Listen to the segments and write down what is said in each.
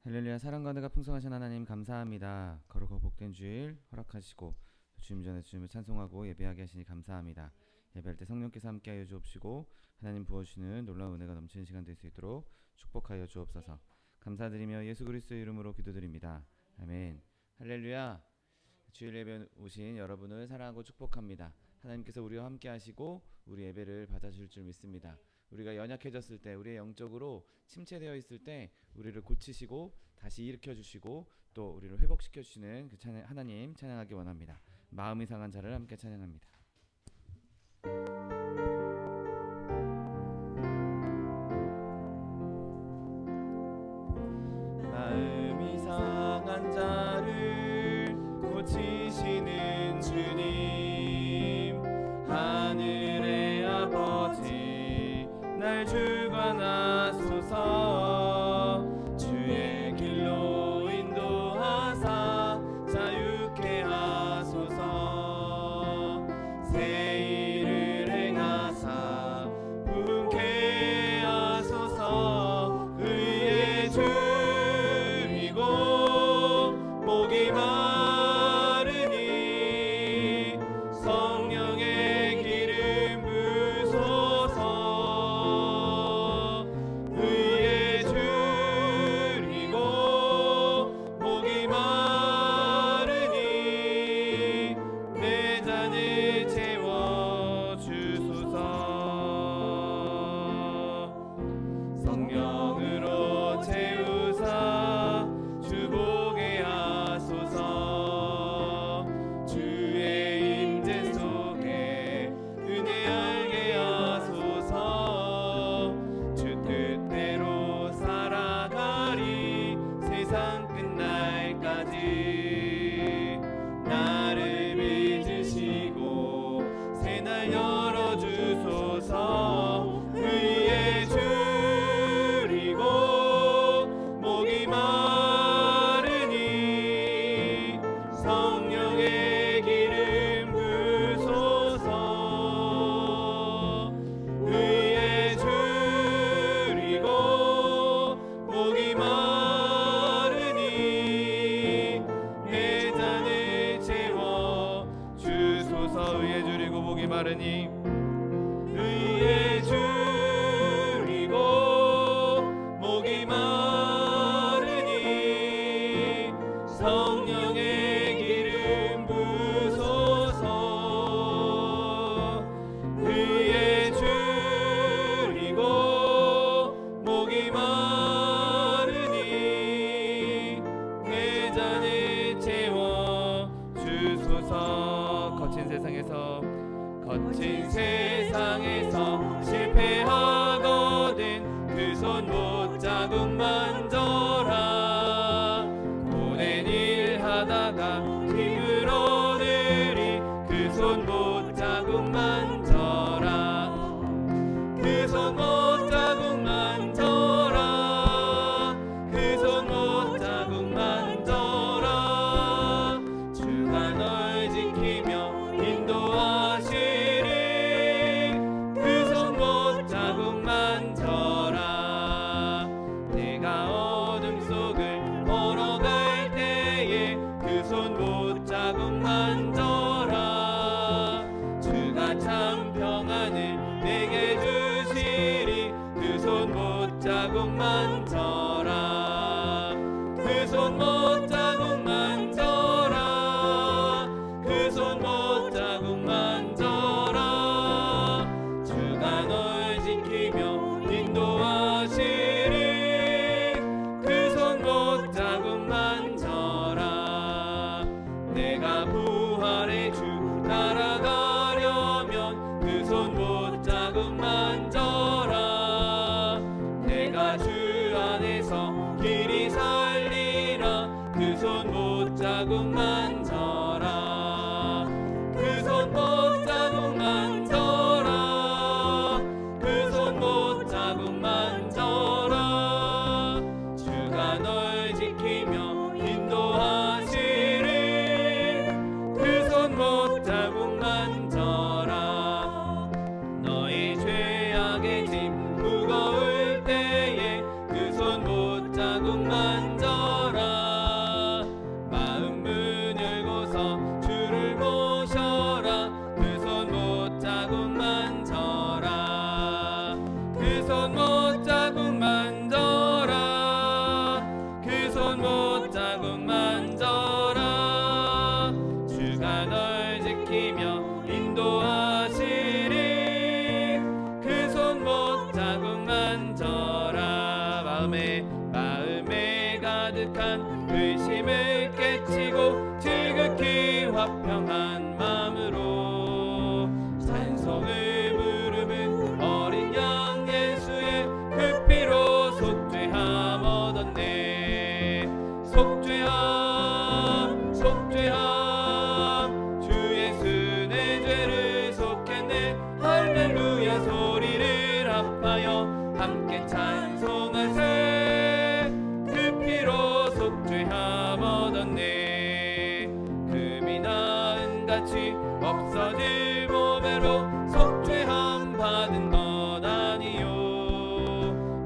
할렐루야. 사랑과 은혜가 풍성하신 하나님 감사합니다. 거룩하고 복된 주일 허락하시고 주님 전에 주님을 찬송하고 예배하게 하시니 감사합니다. 예배할 때 성령께서 함께하여 주옵시고 하나님 부어주시는 놀라운 은혜가 넘치는 시간 될 수 있도록 축복하여 주옵소서. 감사드리며 예수 그리스도의 이름으로 기도드립니다. 아멘. 할렐루야. 주일 예배 오신 여러분을 사랑하고 축복합니다. 하나님께서 우리와 함께 하시고 우리 예배를 받아주실 줄 믿습니다. 우리가 연약해졌을 때, 우리의 영적으로 침체되어 있을 때 우리를 고치시고 다시 일으켜 주시고 또 우리를 회복시켜 주시는 그 하나님 찬양하기 원합니다. 마음이 상한 자를 함께 찬양합니다. 마음이 상한 자를 고치시는 주님, 하늘의 아버지 날 주관하소서. 주의 길로 인도하사 자유케 하소서. 새 일을 행하사 부흥케 하소서. 의의 줄이고 목이 마르니 성령의 기름 부소서. 의의 줄이고 목이 마르니 내 잔을 채워주소서. 성령으로 채우사 주보게 하소서. 주의 임재 속에 은혜 알게 하소서. 주 뜻대로 살아가리 세상 끝날까지. 나를 빚으시고 새날 열어주소서. 의의 줄이고 목이 마르니 성령의 기름 부소서. 의의 줄이고 목이 마르니 내 잔을 채워주소서. 의의 줄이고 목이 마르니 의의 줄이고 목이 마르니 성령의 기름 부소서. 의의 줄이고 목이 마르니 내 잔을 채워주소서. 거친 세상에서 실패하거든 그 손 못 자국 만져라. 고된 일 하다가 힘을 얻으리 그 손 못 자국 만져라. 그 손 못 자국 만져라. 그 손 못 자국 만져라. 주가 널 지키며 인도하시리. 그 손 못 자국 만져라. 내가 어둠 속을 걸어갈 때에 그 손 못 자국 만져라. 주가 참 평안을 내게 주시리. 그 손 못 자국 만져라. 그 손 못 자국 만져라. 그 손 못 자국 만져라. 주가 널 지키며 인도하시리. 그 손 못 자국 만져라. 내가 부활의 주 따라가려면 그 손 못 자국 만져라. 내가 주 안에 마음에 가득한 의심을 깨치고 지극히 화평한 마음으로 찬송을 부르는 어린 양 예수의 그 피로 속죄함 얻었네. 속죄함 속죄함 주 예수 내 죄를 속했네. 할렐루야 소리를 합하여 함께 찬송하세. 그 피로 속죄함 얻었네. 금이 나은 같이 없어질 몸으로 속죄함 받은 것 아니요.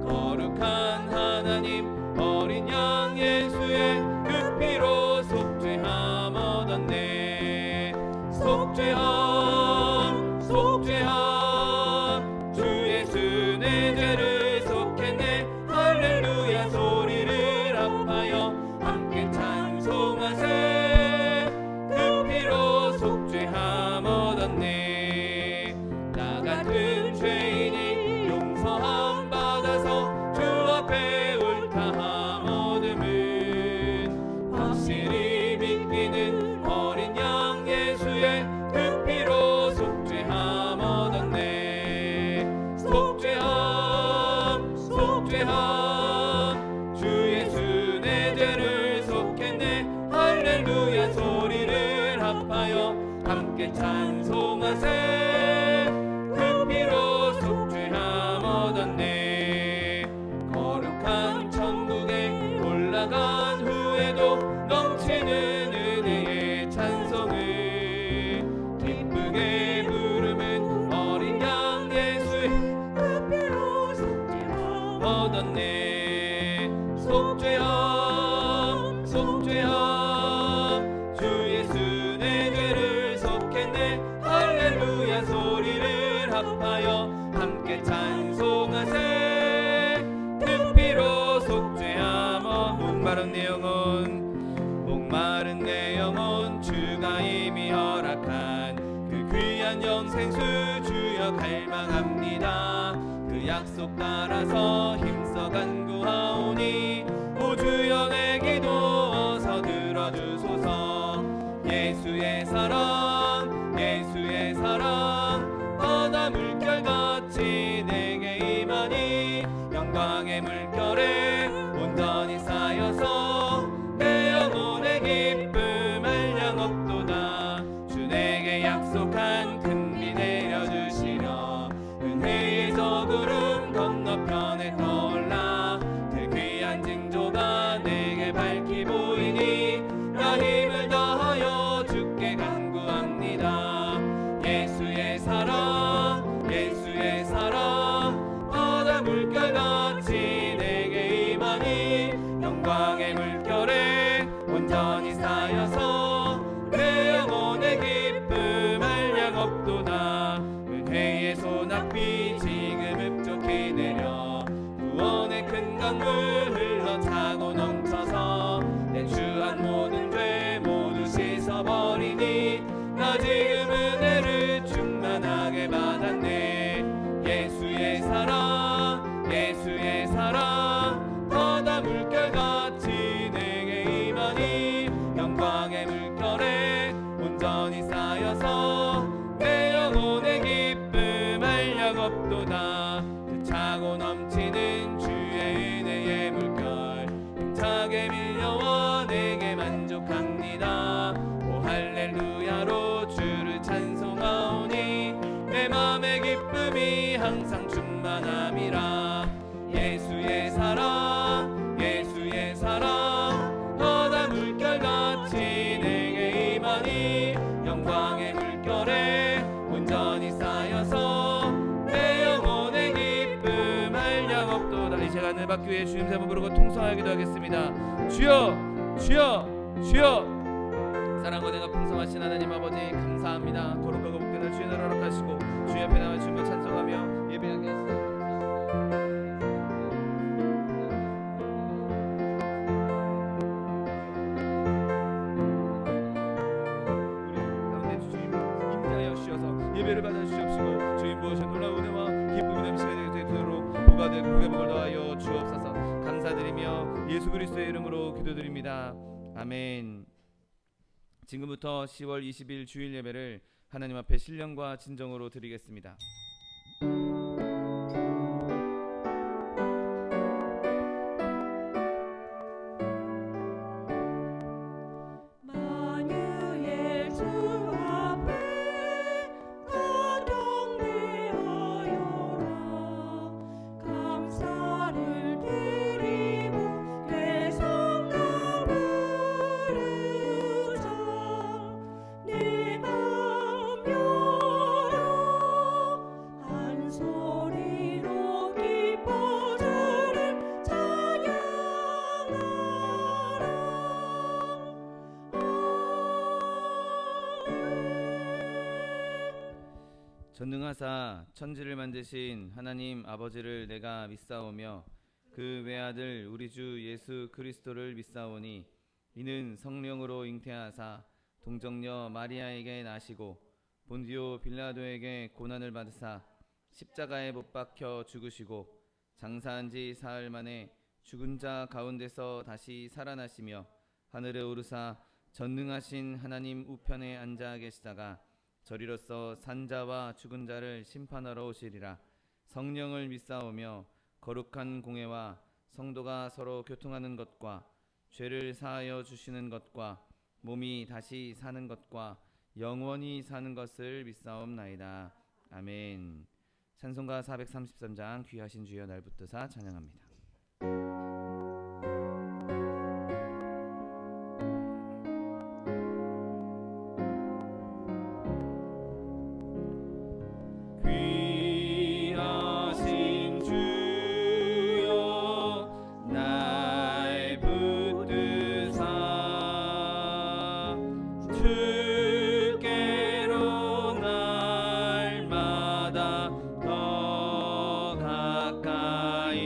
거룩한 하나님 어린 양 예수의 그 피로 속죄함 얻었네. 속죄함 속죄함 주 예수 내 죄를 속했네. 할렐루야 소리를 합하여 함께 찬송하세. 그 피로 속죄함 얻었네. 나 같은 죄인이 용서함 받아서 주 앞에 옳다함 얻음은 확실히 믿기는 어린 양 예수의 그 피로 속죄함 얻었네. 속죄함 속죄함 주 예수 내 죄를 속했네. 할렐루야 소리를 합하여 함께 찬송하세. 그 피로 속죄함 얻었네. 거룩한 천국에 올라간 후에도 넘치는 은혜의 찬송을 기쁘게 부르는 어린 양 예수의 그 피로 속죄함 얻었네. 속죄함 속죄함 주 예수 내 죄를 속했네. 할렐루야 소리를 합하여 함께 찬송하세. 그 피로 속죄함 목마른 내 영혼 주가 이미 허락한 그 귀한 영생수 주여 갈망합니다. 그 약속 따라서 힘써 간구하오니 오 주여 내 기도 어서 들어주소서. 예수의 사랑 예수의 사랑 바다 물결같이 내게 임하니 영광의 물결에 온전히 쌓여서 내 영혼의 기쁨 한량 없도다. 주 내게 약속한 큰 비 내려주시려 은혜의 저 구름 건너편에 떠올라 그 귀한 징조가 내게 밝히 보이니 나 힘을 다하여 주께 간구합니다. 예수의 사랑 예수의 사랑 바다 물결같이 내게 임하니 영광의 물결에 온전히 쌓여서 내 영혼의 기쁨 한량 없도다. 은혜의 소낙비 지금 흡족히 내려 구원의 큰 강물 흘러 차고 넘쳐서 내 주한 모든 죄 모두 씻어버리니 나 지금 은혜를 충만하게 받았네. 예수의 사랑 예수의 사랑 바다 물결같이 내게 임하니 영광의 물결에 온전히 쌓여서 내 영혼의 기쁨 한량 없도다. 그 차고 넘치는 주의 은혜의 물결 힘차게 밀려와 내게 만족합니다. 오 할렐루야로 주를 찬송하오니 내 맘의 기쁨이 항상 충만함이라. 예수의 사랑 예수의 사랑 바다 물결같이 내게 임하니 영광의 물결에 온전히 쌓여서 내 영혼의 기쁨 한량 없도다. 이 시간 하늘 밖에 주님 세번 부르고 통성하기도 하겠습니다. 주여 주여 주여. 사랑과 내가 풍성하신 하나님 아버지 감사합니다. 거룩하고 복된 주의 나라 허락하시고 주의 앞에 나와 주님을 찬송하며 예배하게 하시옵소서. 예배를 받아 주시옵시고 주님 무엇이 놀라운 은혜와 기쁨의 냄새가 되도록 복을 더하여 주옵소서. 예수 그리스도의 이름으로 기도드립니다. 아멘. 지금부터 10월 20일 주일 예배를 하나님 앞에 신령과 진정으로 드리겠습니다. 전능하사 천지를 만드신 하나님 아버지를 내가 믿사오며 그 외아들 우리 주 예수 그리스도를 믿사오니 이는 성령으로 잉태하사 동정녀 마리아에게 나시고 본디오 빌라도에게 고난을 받으사 십자가에 못 박혀 죽으시고 장사한 지 사흘 만에 죽은 자 가운데서 다시 살아나시며 하늘에 오르사 전능하신 하나님 우편에 앉아 계시다가 저리로서 산자와 죽은 자를 심판하러 오시리라. 성령을 믿사오며 거룩한 공회와 성도가 서로 교통하는 것과 죄를 사하여 주시는 것과 몸이 다시 사는 것과 영원히 사는 것을 믿사옵나이다. 아멘. 찬송가 433장 귀하신 주여 날 붙드사 찬양합니다. 주께로 날마다 더 가까이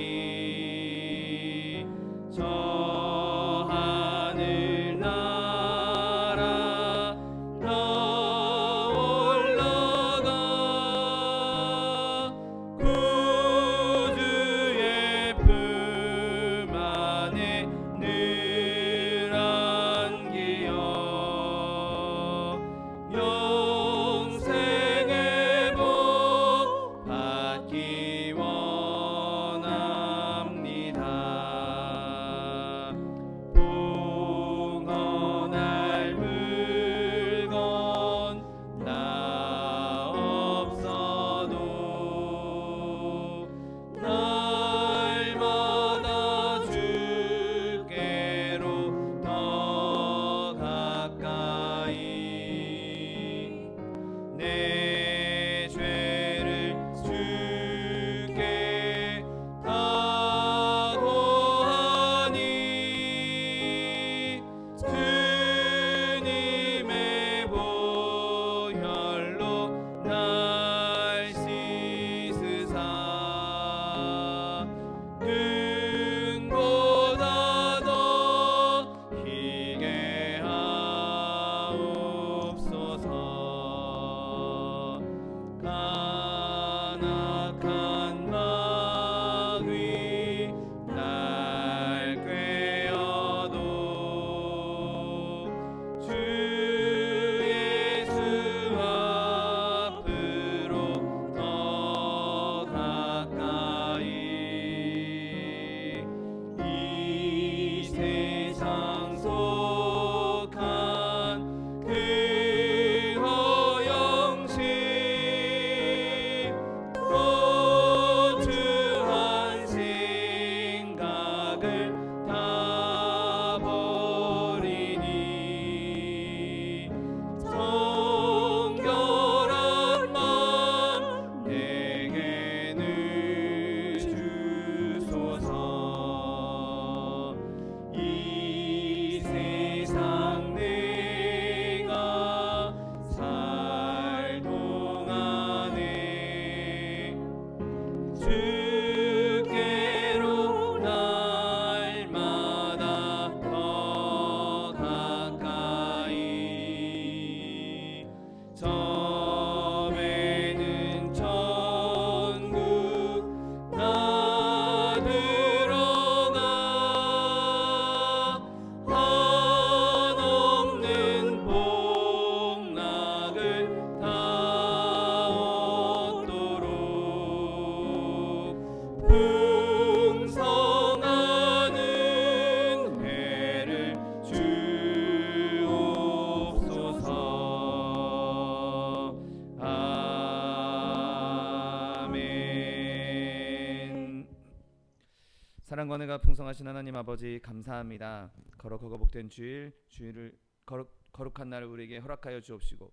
사랑과 은혜가 풍성하신 하나님 아버지 감사합니다. 거룩하고 복된 주일을 거룩한 날을 우리에게 허락하여 주옵시고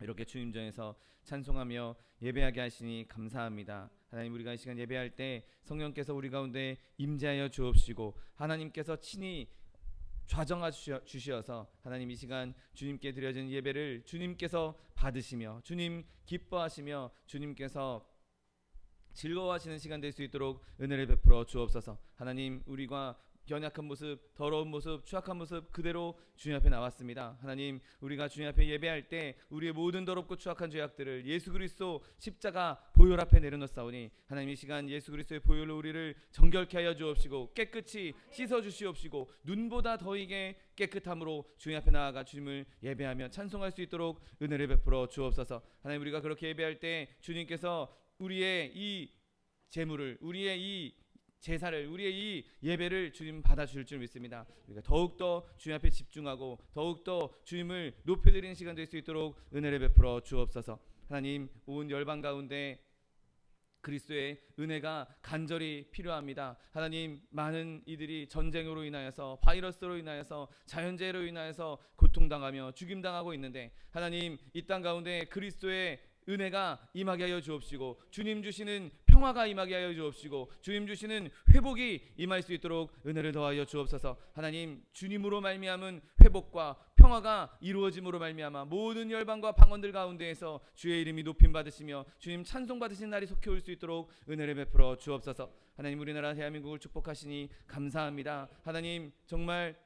이렇게 주님 전에서 찬송하며 예배하게 하시니 감사합니다. 하나님, 우리가 이 시간 예배할 때 성령께서 우리 가운데 임재하여 주옵시고 하나님께서 친히 좌정하 주시어서 하나님, 이 시간 주님께 드려진 예배를 주님께서 받으시며 주님 기뻐하시며 주님께서 즐거워하시는 시간 될 수 있도록 은혜를 베풀어 주옵소서. 하나님, 우리가 연약한 모습, 더러운 모습, 추악한 모습 그대로 주님 앞에 나왔습니다. 하나님, 우리가 주님 앞에 예배할 때 우리의 모든 더럽고 추악한 죄악들을 예수 그리스도 십자가 보혈 앞에 내려놓사오니 하나님, 이 시간 예수 그리스도의 보혈로 우리를 정결케 하여 주옵시고 깨끗이 씻어 주시옵시고 눈보다 더이게 깨끗함으로 주님 앞에 나아가 주님을 예배하며 찬송할 수 있도록 은혜를 베풀어 주옵소서. 하나님, 우리가 그렇게 예배할 때 주님께서 우리의 이 제물을, 우리의 이 제사를, 우리의 이 예배를 주님 받아줄 줄 믿습니다. 우리가 더욱더 주님 앞에 집중하고 더욱더 주님을 높여드리는 시간 될 수 있도록 은혜를 베풀어 주옵소서. 하나님, 온 열방 가운데 그리스도의 은혜가 간절히 필요합니다. 하나님, 많은 이들이 전쟁으로 인하여서, 바이러스로 인하여서, 자연재해로 인하여서 고통당하며 죽임당하고 있는데 하나님, 이 땅 가운데 그리스도의 은혜가 임하게 하여 주옵시고 주님 주시는 평화가 임하게 하여 주옵시고 주님 주시는 회복이 임할 수 있도록 은혜를 더하여 주옵소서. 하나님, 주님으로 말미암은 회복과 평화가 이루어짐으로 말미암아 모든 열방과 방언들 가운데에서 주의 이름이 높임 받으시며 주님 찬송 받으신 날이 속히 올 수 있도록 은혜를 베풀어 주옵소서. 하나님, 우리나라 대한민국을 축복하시니 감사합니다. 하나님, 정말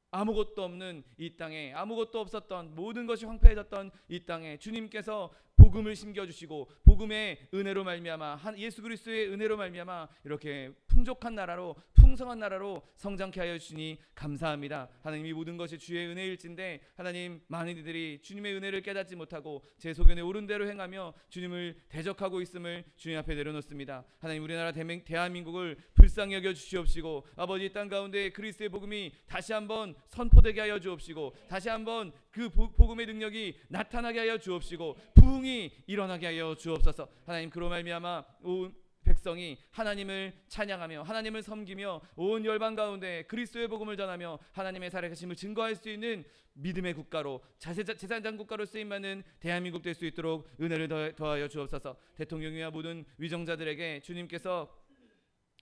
아무것도 없는 이 땅에, 아무것도 없었던, 모든 것이 황폐해졌던 이 땅에 주님께서 복음을 심겨주시고 복음의 은혜로 말미암아, 예수 그리스도의 은혜로 말미암아 이렇게 풍족한 나라로, 풍성한 나라로 성장케 하여 주시니 감사합니다. 하나님, 이 모든 것이 주의 은혜일진데 하나님, 많은 이들이 주님의 은혜를 깨닫지 못하고 제 소견에 옳은 대로 행하며 주님을 대적하고 있음을 주님 앞에 내려놓습니다. 하나님, 우리나라 대한민국을 불쌍히 여겨 주시옵시고 아버지, 땅 가운데 그리스도의 복음이 다시 한번 선포되게 하여 주옵시고 다시 한번 그 복음의 능력이 나타나게 하여 주옵시고 부흥이 일어나게 하여 주옵소서. 하나님, 그로 말미암아 온 백성이 하나님을 찬양하며 하나님을 섬기며 온 열방 가운데 그리스도의 복음을 전하며 하나님의 살아계심을 증거할 수 있는 믿음의 국가로, 제사장 국가로 쓰임받는 대한민국 될 수 있도록 은혜를 더하여 주옵소서. 대통령이와 모든 위정자들에게 주님께서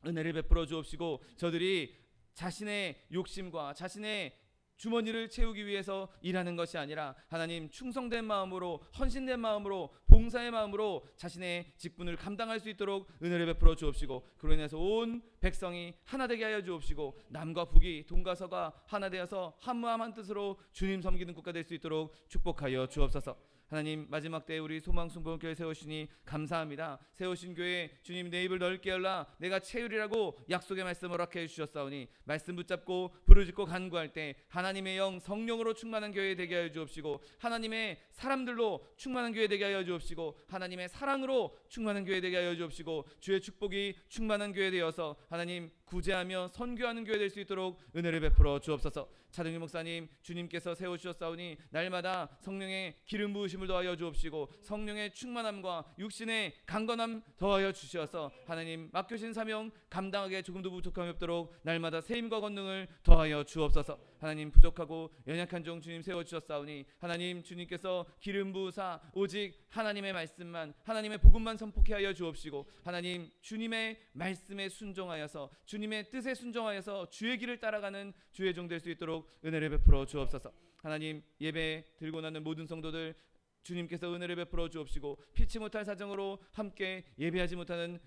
은혜를 베풀어 주옵시고 저들이 자신의 욕심과 자신의 주머니를 채우기 위해서 일하는 것이 아니라 하나님, 충성된 마음으로, 헌신된 마음으로, 봉사의 마음으로 자신의 직분을 감당할 수 있도록 은혜를 베풀어 주옵시고 그로 인해서 온 백성이 하나 되게 하여 주옵시고 남과 북이, 동과 서가 하나 되어서 한 마음 한 뜻으로 주님 섬기는 국가 될 수 있도록 축복하여 주옵소서. 하나님, 마지막 때에 우리 소망순복음교회 세우시니 감사합니다. 세우신 교회 주님, 내 입을 넓게 열라 내가 채우리라고 약속의 말씀 허락해 주셨사오니 말씀 붙잡고 부르짖고 간구할 때 하나님의 영 성령으로 충만한 교회 되게 하여 주옵시고 하나님의 사람들로 충만한 교회 되게 하여 주옵시고 하나님의 사랑으로 충만한 교회 되게 하여 주옵시고 주의 축복이 충만한 교회 되어서 하나님, 구제하며 선교하는 교회 될 수 있도록 은혜를 베풀어 주옵소서. 차동희 목사님, 주님께서 세우셨사오니 날마다 성령의 기름 부으심을 더하여 주옵시고 성령의 충만함과 육신의 강건함 더하여 주시어서 하나님, 맡겨진 사명 감당하게 조금도 부족함이 없도록 날마다 세임과 권능을 더하여 주옵소서. 하나님, 부족하고 연약한 종 주님 세워주셨사오니 하나님, 주님께서 기름 부으사 오직 하나님의 말씀만, 하나님의 복음만 선포케 하여 주옵시고 하나님, 주님의 말씀에 순종하여서 주님의 뜻에 순종하여서 주의 길을 따라가는 주의 종 될 수 있도록 은혜를 베풀어 주옵소서. 하나님, 예배 들고 나는 모든 성도들 주님께서 은혜를 베풀어 주옵시고 피치 못할 사정으로 함께 예배하지 못하는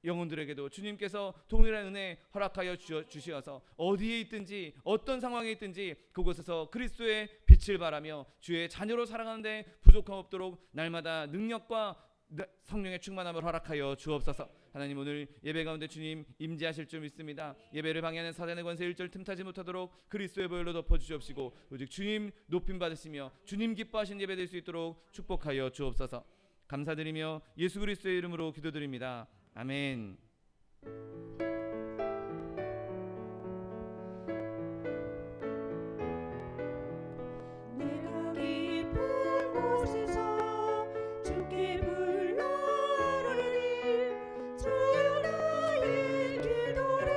영혼들에게도 주님께서 동일한 은혜 허락하여 주시어서 어디에 있든지 어떤 상황에 있든지 그곳에서 그리스도의 빛을 바라며 주의 자녀로 살아가는데 부족함 없도록 날마다 능력과 성령의 충만함을 허락하여 주옵소서. 하나님, 오늘 예배 가운데 주님 임재하실 줄 믿습니다. 예배를 방해하는 사단의 권세 일절 틈타지 못하도록 그리스도의 보혈로 덮어주시옵시고 오직 주님 높임 받으시며 주님 기뻐하신 예배 될 수 있도록 축복하여 주옵소서. 감사드리며 예수 그리스도의 이름으로 기도드립니다. 아멘. 내가 깊은 곳에서 주께 불러 부르니 주여 나의 기도를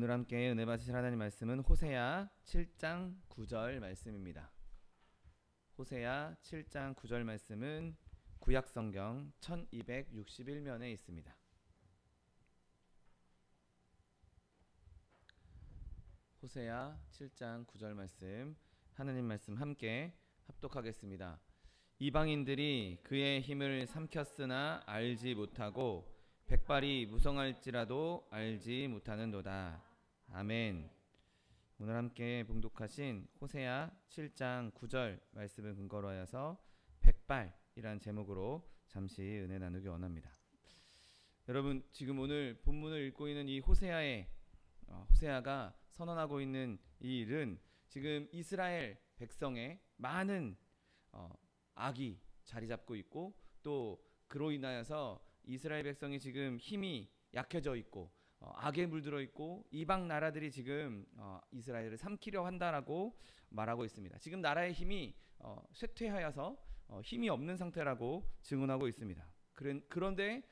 오늘 함께 은혜 받으실 하나님 말씀은 호세아 7장 9절 말씀입니다. 호세아 7장 9절 말씀은 구약성경 1261면에 있습니다. 호세아 7장 9절 말씀, 하나님 말씀 함께 합독하겠습니다. 이방인들이 그의 힘을 삼켰으나 알지 못하고 백발이 무성할지라도 알지 못하는도다. 아멘. 오늘 함께 봉독하신 호세아 7장 9절 말씀을 근거로 하여서 백발이란 제목으로 잠시 은혜 나누기 원합니다. 여러분, 지금 오늘 본문을 읽고 있는 이 호세아가 선언하고 있는 이 일은 지금 이스라엘 백성의 많은 악이 자리 잡고 있고, 또 그로 인하여서 이스라엘 백성이 지금 힘이 약해져 있고 악에 물들어 있고 이방 나라들이 지금 이스라엘을 삼키려 한다라고 말하고 있습니다. 지금 나라의 힘이 쇠퇴하여서 힘이 없는 상태라고 증언하고 있습니다. 그런데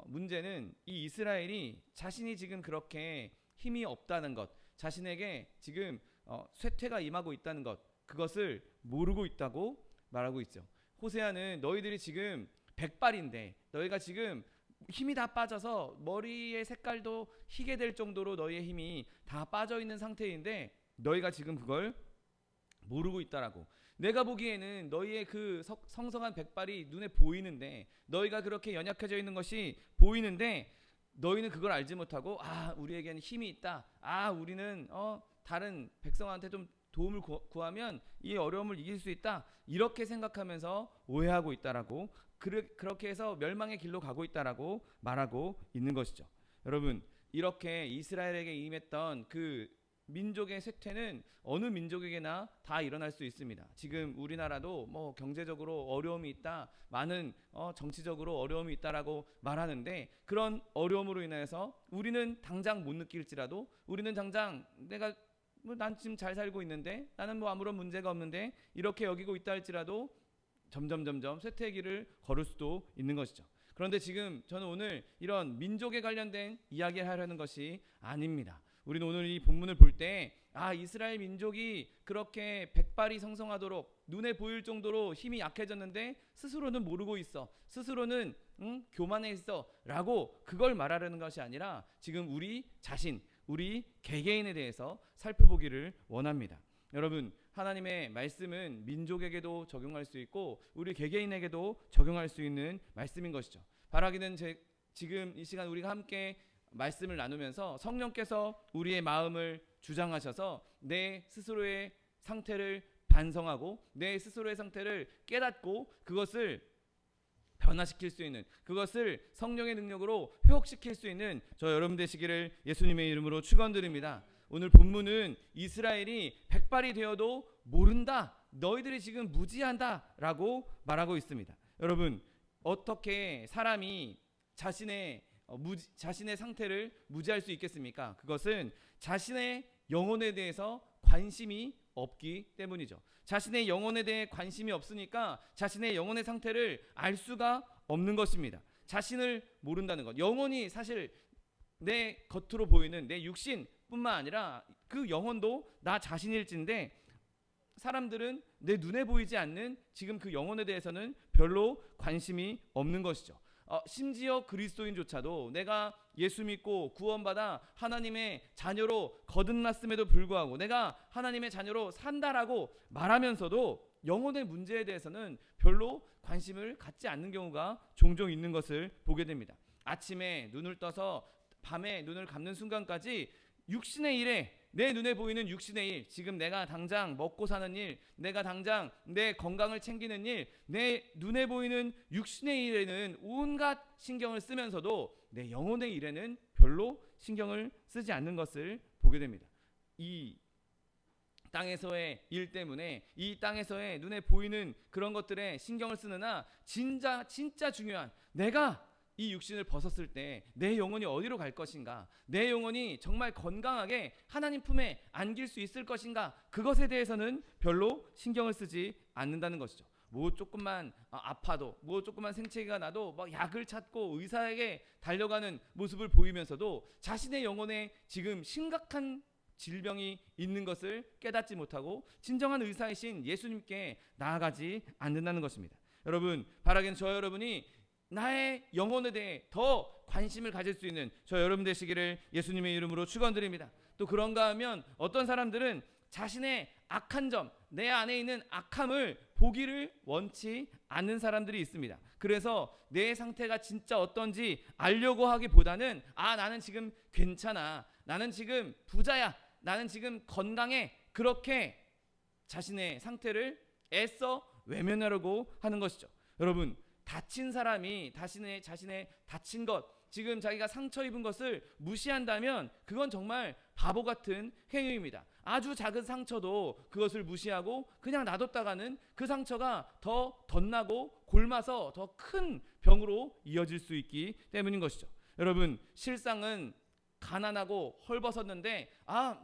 문제는 이 이스라엘이 자신이 지금 그렇게 힘이 없다는 것, 자신에게 지금 쇠퇴가 임하고 있다는 것, 그것을 모르고 있다고 말하고 있죠. 호세아는 너희들이 지금 백발인데, 너희가 지금 힘이 다 빠져서 머리의 색깔도 희게 될 정도로 너희의 힘이 다 빠져 있는 상태인데 너희가 지금 그걸 모르고 있다라고. 내가 보기에는 너희의 그 성성한 백발이 눈에 보이는데, 너희가 그렇게 연약해져 있는 것이 보이는데 너희는 그걸 알지 못하고 우리에게는 힘이 있다, 우리는 다른 백성한테 좀 도움을 구하면 이 어려움을 이길 수 있다, 이렇게 생각하면서 오해하고 있다라고, 그렇게 해서 멸망의 길로 가고 있다라고 말하고 있는 것이죠. 여러분, 이렇게 이스라엘에게 임했던 그 민족의 쇠퇴는 어느 민족에게나 다 일어날 수 있습니다. 지금 우리나라도 뭐 경제적으로 어려움이 있다, 많은 정치적으로 어려움이 있다라고 말하는데, 그런 어려움으로 인해서 우리는 당장 못 느낄지라도, 우리는 당장 난 지금 잘 살고 있는데, 나는 뭐 아무런 문제가 없는데, 이렇게 여기고 있다 할지라도 점점 쇠퇴의 길을 걸을 수도 있는 것이죠. 그런데 지금 저는 오늘 이런 민족에 관련된 이야기를 하려는 것이 아닙니다. 우리는 오늘 이 본문을 볼 때 이스라엘 민족이 그렇게 백발이 성성하도록 눈에 보일 정도로 힘이 약해졌는데 스스로는 모르고 있어, 스스로는 교만해 있어 라고 그걸 말하려는 것이 아니라, 지금 우리 자신, 우리 개개인에 대해서 살펴보기를 원합니다. 여러분, 하나님의 말씀은 민족에게도 적용할 수 있고 우리 개개인에게도 적용할 수 있는 말씀인 것이죠. 바라기는 지금 이 시간 우리가 함께 말씀을 나누면서 성령께서 우리의 마음을 주장하셔서 내 스스로의 상태를 반성하고 내 스스로의 상태를 깨닫고 그것을 변화시킬 수 있는, 그것을 성령의 능력으로 회복시킬 수 있는 저 여러분 되시기를 예수님의 이름으로 축원드립니다. 오늘 본문은 이스라엘이 백발이 되어도 모른다, 너희들이 지금 무지한다 라고 말하고 있습니다. 여러분, 어떻게 사람이 자신의 상태를 무지할 수 있겠습니까? 그것은 자신의 영혼에 대해서 관심이 없기 때문이죠. 자신의 영혼에 대해 관심이 없으니까 자신의 영혼의 상태를 알 수가 없는 것입니다. 자신을 모른다는 것, 영혼이 사실 내 겉으로 보이는 내 육신뿐만 아니라 그 영혼도 나 자신일진데, 사람들은 내 눈에 보이지 않는 지금 그 영혼에 대해서는 별로 관심이 없는 것이죠. 심지어 그리스도인조차도 내가 예수 믿고 구원받아 하나님의 자녀로 거듭났음에도 불구하고 내가 하나님의 자녀로 산다라고 말하면서도 영혼의 문제에 대해서는 별로 관심을 갖지 않는 경우가 종종 있는 것을 보게 됩니다. 아침에 눈을 떠서 밤에 눈을 감는 순간까지 육신의 일에, 내 눈에 보이는 육신의 일, 지금 내가 당장 먹고 사는 일, 내가 당장 내 건강을 챙기는 일, 내 눈에 보이는 육신의 일에는 온갖 신경을 쓰면서도 내 영혼의 일에는 별로 신경을 쓰지 않는 것을 보게 됩니다. 이 땅에서의 일 때문에, 이 땅에서의 눈에 보이는 그런 것들에 신경을 쓰느나 진짜 중요한, 내가 이 육신을 벗었을 때 내 영혼이 어디로 갈 것인가, 내 영혼이 정말 건강하게 하나님 품에 안길 수 있을 것인가, 그것에 대해서는 별로 신경을 쓰지 않는다는 것이죠. 뭐 조금만 아파도 뭐 조금만 생채기가 나도 막 약을 찾고 의사에게 달려가는 모습을 보이면서도 자신의 영혼에 지금 심각한 질병이 있는 것을 깨닫지 못하고 진정한 의사이신 예수님께 나아가지 않는다는 것입니다. 여러분, 바라기는 저 여러분이 나의 영혼에 대해 더 관심을 가질 수 있는 저 여러분 되시기를 예수님의 이름으로 축원드립니다. 또 그런가 하면 어떤 사람들은 자신의 악한 점, 내 안에 있는 악함을 보기를 원치 않는 사람들이 있습니다. 그래서 내 상태가 진짜 어떤지 알려고 하기보다는 나는 지금 괜찮아, 나는 지금 부자야, 나는 지금 건강해, 그렇게 자신의 상태를 애써 외면하려고 하는 것이죠. 여러분, 다친 사람이 자신의 다친 것, 지금 자기가 상처 입은 것을 무시한다면 그건 정말 바보 같은 행위입니다. 아주 작은 상처도 그것을 무시하고 그냥 놔뒀다가는 그 상처가 더 덧나고 골마서 더 큰 병으로 이어질 수 있기 때문인 것이죠. 여러분, 실상은 가난하고 헐벗었는데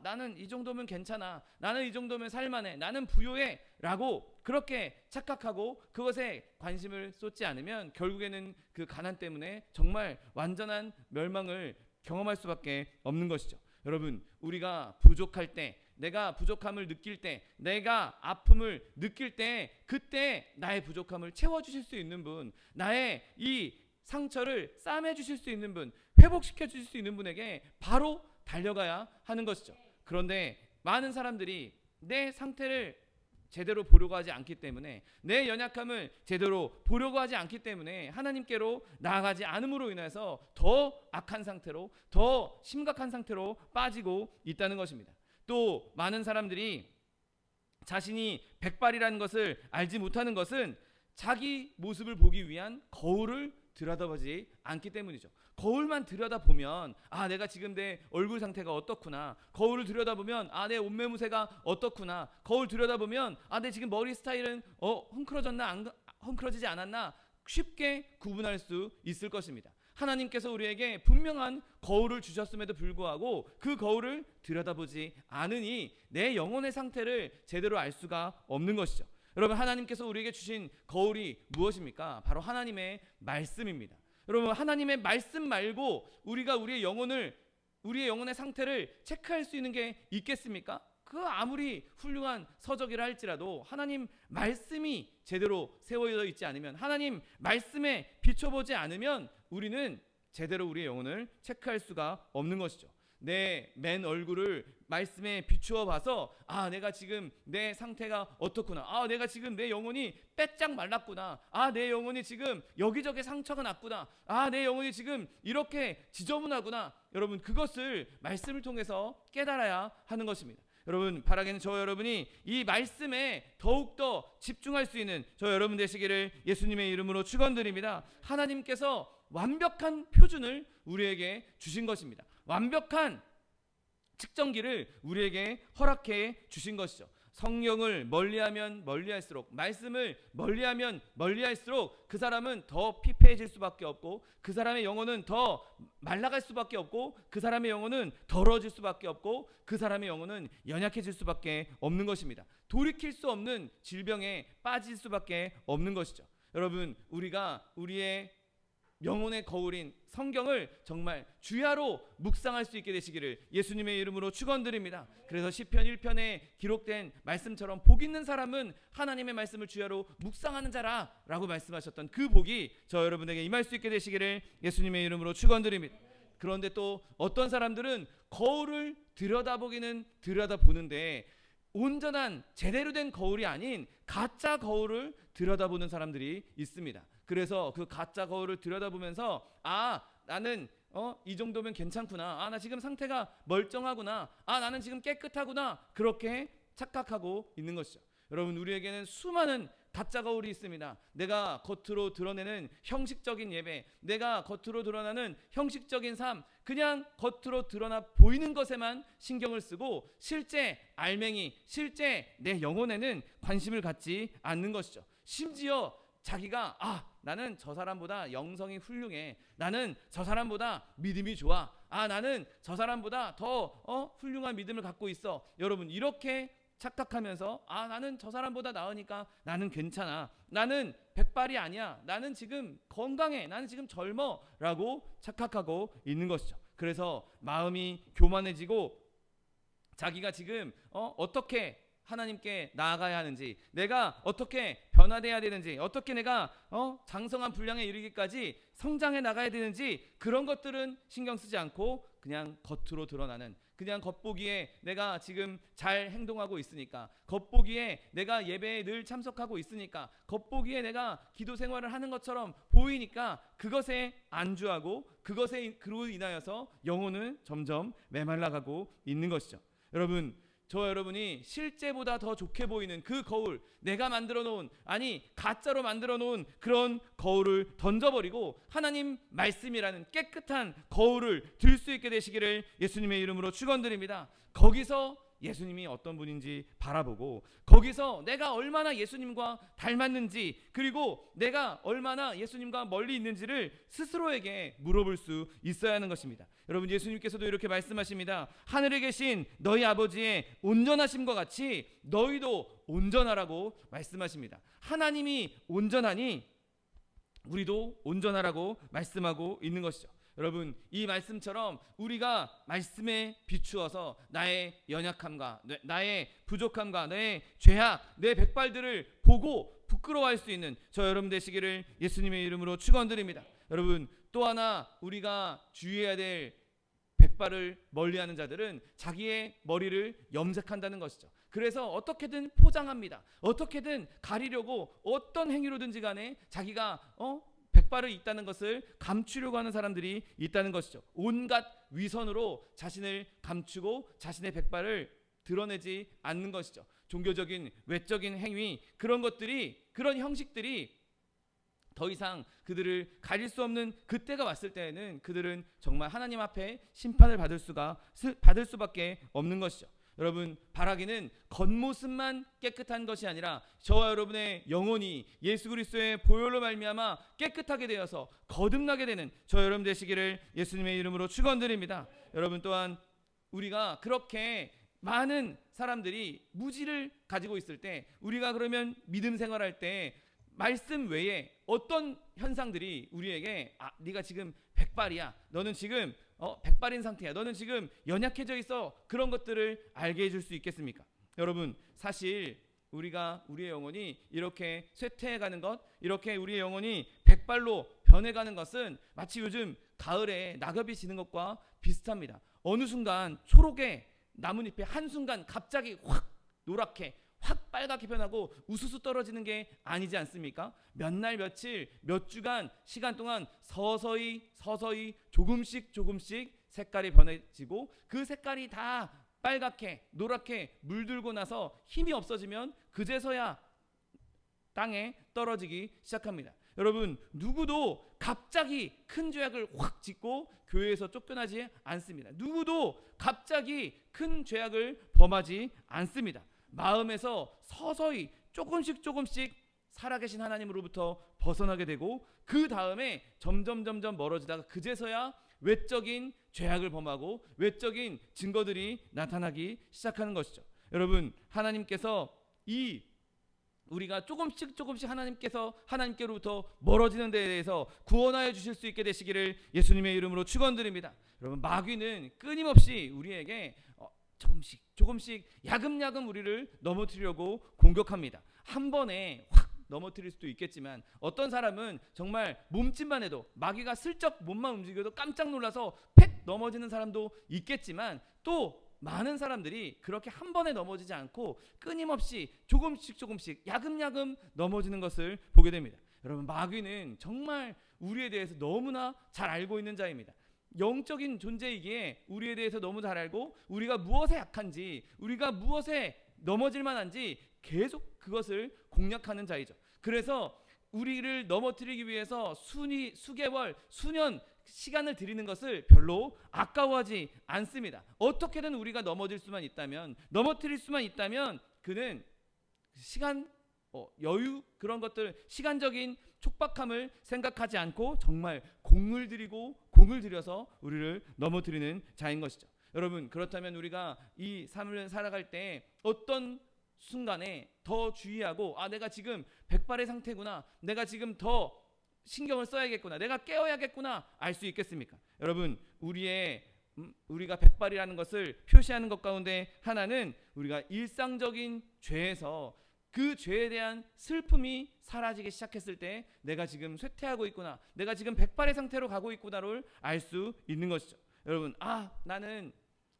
나는 이 정도면 괜찮아, 나는 이 정도면 살만해, 나는 부유해 라고 그렇게 착각하고 그것에 관심을 쏟지 않으면 결국에는 그 가난 때문에 정말 완전한 멸망을 경험할 수밖에 없는 것이죠. 여러분, 우리가 부족할 때, 내가 부족함을 느낄 때, 내가 아픔을 느낄 때, 그때 나의 부족함을 채워주실 수 있는 분, 나의 이 상처를 싸매 주실 수 있는 분, 회복시켜 주실 수 있는 분에게 바로 달려가야 하는 것이죠. 그런데 많은 사람들이 내 상태를 제대로 보려고 하지 않기 때문에, 내 연약함을 제대로 보려고 하지 않기 때문에 하나님께로 나아가지 않음으로 인해서 더 악한 상태로, 더 심각한 상태로 빠지고 있다는 것입니다. 또 많은 사람들이 자신이 백발이라는 것을 알지 못하는 것은 자기 모습을 보기 위한 거울을 들여다보지 않기 때문이죠. 거울만 들여다보면 내가 지금 내 얼굴 상태가 어떻구나, 거울을 들여다보면 내 옷매무새가 어떻구나, 거울 들여다보면 내 지금 머리 스타일은 흥크러졌나 흥크러지지 않았나 쉽게 구분할 수 있을 것입니다. 하나님께서 우리에게 분명한 거울을 주셨음에도 불구하고 그 거울을 들여다보지 않으니 내 영혼의 상태를 제대로 알 수가 없는 것이죠. 여러분, 하나님께서 우리에게 주신 거울이 무엇입니까? 바로 하나님의 말씀입니다. 여러분, 하나님의 말씀 말고 우리가 우리의 영혼의 상태를 체크할 수 있는 게 있겠습니까? 그 아무리 훌륭한 서적이라 할지라도 하나님 말씀이 제대로 세워져 있지 않으면, 하나님 말씀에 비춰보지 않으면 우리는 제대로 우리의 영혼을 체크할 수가 없는 것이죠. 내 맨 얼굴을 말씀에 비추어 봐서 내가 지금 내 상태가 어떻구나, 내가 지금 내 영혼이 빼짝 말랐구나, 내 영혼이 지금 여기저기 상처가 났구나, 내 영혼이 지금 이렇게 지저분하구나. 여러분, 그것을 말씀을 통해서 깨달아야 하는 것입니다. 여러분, 바라기는 저 여러분이 이 말씀에 더욱더 집중할 수 있는 저 여러분 되시기를 예수님의 이름으로 축원드립니다. 하나님께서 완벽한 표준을 우리에게 주신 것입니다. 완벽한 측정기를 우리에게 허락해 주신 것이죠. 성령을 멀리하면 멀리할수록, 말씀을 멀리하면 멀리할수록 그 사람은 더 피폐해질 수밖에 없고, 그 사람의 영혼은 더 말라갈 수밖에 없고, 그 사람의 영혼은 더러워질 수밖에 없고, 그 사람의 영혼은 연약해질 수밖에 없는 것입니다. 돌이킬 수 없는 질병에 빠질 수밖에 없는 것이죠. 여러분, 우리가 우리의 영혼의 거울인 성경을 정말 주야로 묵상할 수 있게 되시기를 예수님의 이름으로 축원드립니다. 그래서 시편 1편에 기록된 말씀처럼 복 있는 사람은 하나님의 말씀을 주야로 묵상하는 자라 라고 말씀하셨던 그 복이 저 여러분에게 임할 수 있게 되시기를 예수님의 이름으로 축원드립니다. 그런데 또 어떤 사람들은 거울을 들여다보기는 들여다보는데 온전한 제대로 된 거울이 아닌 가짜 거울을 들여다보는 사람들이 있습니다. 그래서 그 가짜 거울을 들여다보면서 나는 이 정도면 괜찮구나, 나 지금 상태가 멀쩡하구나, 나는 지금 깨끗하구나, 그렇게 착각하고 있는 것이죠. 여러분, 우리에게는 수많은 가짜 거울이 있습니다. 내가 겉으로 드러내는 형식적인 예배, 내가 겉으로 드러나는 형식적인 삶, 그냥 겉으로 드러나 보이는 것에만 신경을 쓰고 실제 알맹이, 실제 내 영혼에는 관심을 갖지 않는 것이죠. 심지어 자기가 나는 저 사람보다 영성이 훌륭해, 나는 저 사람보다 믿음이 좋아, 나는 저 사람보다 더 훌륭한 믿음을 갖고 있어. 여러분, 이렇게 착각하면서 나는 저 사람보다 나으니까 나는 괜찮아, 나는 백발이 아니야, 나는 지금 건강해, 나는 지금 젊어 라고 착각하고 있는 것이죠. 그래서 마음이 교만해지고 자기가 지금 어떻게 하나님께 나아가야 하는지, 내가 어떻게 변화돼야 되는지, 어떻게 내가 장성한 분량에 이르기까지 성장해 나가야 되는지, 그런 것들은 신경 쓰지 않고 그냥 겉으로 드러나는, 그냥 겉보기에 내가 지금 잘 행동하고 있으니까, 겉보기에 내가 예배에 늘 참석하고 있으니까, 겉보기에 내가 기도 생활을 하는 것처럼 보이니까 그것에 안주하고 그것으로 인하여서 영혼은 점점 메말라가고 있는 것이죠. 여러분, 저와 여러분이 실제보다 더 좋게 보이는 그 거울, 내가 만들어 놓은, 가짜로 만들어 놓은 그런 거울을 던져버리고 하나님 말씀이라는 깨끗한 거울을 들 수 있게 되시기를 예수님의 이름으로 축원드립니다. 거기서 예수님이 어떤 분인지 바라보고, 거기서 내가 얼마나 예수님과 닮았는지, 그리고 내가 얼마나 예수님과 멀리 있는지를 스스로에게 물어볼 수 있어야 하는 것입니다. 여러분, 예수님께서도 이렇게 말씀하십니다. 하늘에 계신 너희 아버지의 온전하심과 같이 너희도 온전하라고 말씀하십니다. 하나님이 온전하니 우리도 온전하라고 말씀하고 있는 것이죠. 여러분, 이 말씀처럼 우리가 말씀에 비추어서 나의 연약함과 나의 부족함과 내 죄악, 내 백발들을 보고 부끄러워할 수 있는 저 여러분 되시기를 예수님의 이름으로 축원드립니다. 여러분, 또 하나 우리가 주의해야 될 백발을 멀리하는 자들은 자기의 머리를 염색한다는 것이죠. 그래서 어떻게든 포장합니다. 어떻게든 가리려고 어떤 행위로든지 간에 자기가 백발을 있다는 것을 감추려고 하는 사람들이 있다는 것이죠. 온갖 위선으로 자신을 감추고 자신의 백발을 드러내지 않는 것이죠. 종교적인 외적인 행위, 그런 것들이, 그런 형식들이 더 이상 그들을 가릴 수 없는 그때가 왔을 때에는 그들은 정말 하나님 앞에 심판을 받을 수밖에 없는 것이죠. 여러분, 바라기는 겉모습만 깨끗한 것이 아니라 저와 여러분의 영혼이 예수 그리스도의 보혈로 말미암아 깨끗하게 되어서 거듭나게 되는 저 여러분 되시기를 예수님의 이름으로 축원드립니다. 여러분, 또한 우리가 그렇게 많은 사람들이 무지를 가지고 있을 때, 우리가 그러면 믿음 생활할 때 말씀 외에 어떤 현상들이 우리에게 네가 지금 백발이야, 너는 지금 백발인 상태야, 너는 지금 연약해져 있어, 그런 것들을 알게 해줄 수 있겠습니까? 여러분, 사실 우리의 영혼이 이렇게 쇠퇴해가는 것, 이렇게 우리의 영혼이 백발로 변해가는 것은 마치 요즘 가을에 낙엽이 지는 것과 비슷합니다. 어느 순간 초록의 나뭇잎에 한순간 갑자기 확 노랗게, 확 빨갛게 변하고 우수수 떨어지는 게 아니지 않습니까? 몇 날, 며칠, 몇 주간 시간 동안 서서히 조금씩 색깔이 변해지고, 그 색깔이 다 빨갛게 노랗게 물들고 나서 힘이 없어지면 그제서야 땅에 떨어지기 시작합니다. 여러분, 누구도 갑자기 큰 죄악을 확 짓고 교회에서 쫓겨나지 않습니다. 누구도 갑자기 큰 죄악을 범하지 않습니다. 마음에서 서서히 조금씩 살아계신 하나님으로부터 벗어나게 되고, 그 다음에 점점 멀어지다가 그제서야 외적인 죄악을 범하고 외적인 증거들이 나타나기 시작하는 것이죠. 여러분, 하나님께서 우리가 조금씩 하나님께로부터 멀어지는 데에 대해서 구원하여 주실 수 있게 되시기를 예수님의 이름으로 축원드립니다. 여러분, 마귀는 끊임없이 우리에게 조금씩 야금야금 우리를 넘어뜨리려고 공격합니다. 한 번에 확 넘어뜨릴 수도 있겠지만, 어떤 사람은 정말 몸짓만 해도, 마귀가 슬쩍 몸만 움직여도 깜짝 놀라서 팩 넘어지는 사람도 있겠지만, 또 많은 사람들이 그렇게 한 번에 넘어지지 않고 끊임없이 조금씩 야금야금 넘어지는 것을 보게 됩니다. 여러분, 마귀는 정말 우리에 대해서 너무나 잘 알고 있는 자입니다. 영적인 존재이기에 우리에 대해서 너무 잘 알고, 우리가 무엇에 약한지, 우리가 무엇에 넘어질 만한지 계속 그것을 공략하는 자이죠. 그래서 우리를 넘어뜨리기 위해서 수개월, 수년 시간을 들이는 것을 별로 아까워하지 않습니다. 어떻게든 우리가 넘어뜨릴 수만 있다면 그는 시간, 여유, 그런 것들, 시간적인 촉박함을 생각하지 않고 정말 공을 들여서 우리를 넘어뜨리는 자인 것이죠. 여러분, 그렇다면 우리가 이 삶을 살아갈 때 어떤 순간에 더 주의하고 내가 지금 백발의 상태구나, 내가 지금 더 신경을 써야겠구나, 내가 깨어야겠구나 알 수 있겠습니까? 여러분, 우리가 백발이라는 것을 표시하는 것 가운데 하나는 우리가 일상적인 죄에서 그 죄에 대한 슬픔이 사라지기 시작했을 때 내가 지금 쇠퇴하고 있구나, 내가 지금 백발의 상태로 가고 있구나를 알 수 있는 것이죠. 여러분, 나는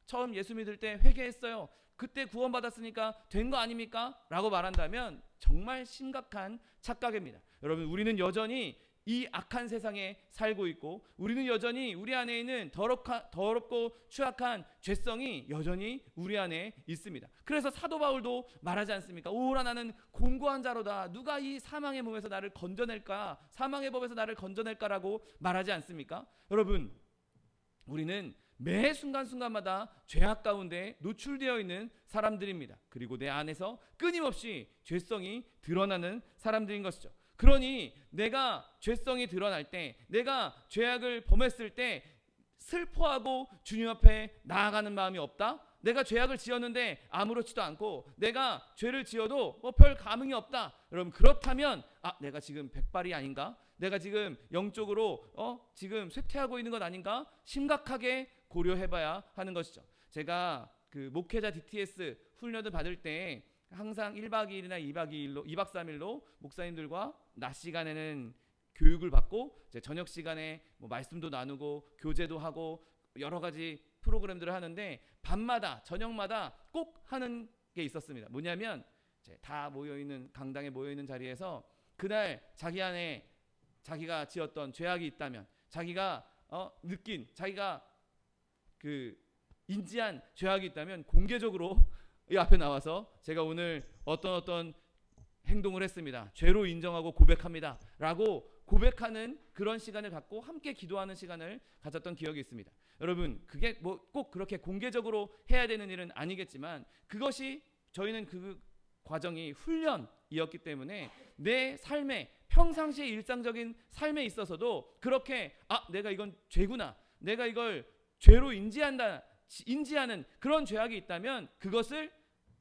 처음 예수 믿을 때 회개했어요, 그때 구원받았으니까 된 거 아닙니까? 라고 말한다면 정말 심각한 착각입니다. 여러분, 우리는 여전히 이 악한 세상에 살고 있고, 우리는 여전히 우리 안에 있는 더럽고 추악한 죄성이 여전히 우리 안에 있습니다. 그래서 사도 바울도 말하지 않습니까? 오라, 나는 공고한 자로다, 누가 이 사망의 몸에서 나를 건져낼까, 사망의 법에서 나를 건져낼까라고 말하지 않습니까? 여러분, 우리는 매 순간순간마다 죄악 가운데 노출되어 있는 사람들입니다. 그리고 내 안에서 끊임없이 죄성이 드러나는 사람들인 것이죠. 그러니 내가 죄성이 드러날 때, 내가 죄악을 범했을 때 슬퍼하고 주님 앞에 나아가는 마음이 없다? 내가 죄악을 지었는데 아무렇지도 않고, 내가 죄를 지어도 별 감흥이 없다, 여러분, 그렇다면 내가 지금 백발이 아닌가? 내가 지금 영적으로 지금 쇠퇴하고 있는 것 아닌가? 심각하게 고려해봐야 하는 것이죠. 제가 그 목회자 DTS 훈련을 받을 때 항상 1박 2일이나 2박 3일로 목사님들과 낮 시간에는 교육을 받고, 이제 저녁 시간에 말씀도 나누고 교제도 하고 여러 가지 프로그램들을 하는데, 밤마다 저녁마다 꼭 하는 게 있었습니다. 뭐냐면 이제 다 모여있는 강당에 모여있는 자리에서 그날 자기 안에 자기가 지었던 죄악이 있다면, 자기가 느낀, 자기가 그 인지한 죄악이 있다면 공개적으로 이 앞에 나와서 제가 오늘 어떤 행동을 했습니다, 죄로 인정하고 고백합니다 라고 고백하는 그런 시간을 갖고 함께 기도하는 시간을 가졌던 기억이 있습니다. 여러분, 그게 꼭 그렇게 공개적으로 해야 되는 일은 아니겠지만, 그것이 저희는 그 과정이 훈련이었기 때문에 내 삶에, 평상시의 일상적인 삶에 있어서도 그렇게 내가 이건 죄구나, 내가 이걸 죄로 인지하는 그런 죄악이 있다면 그것을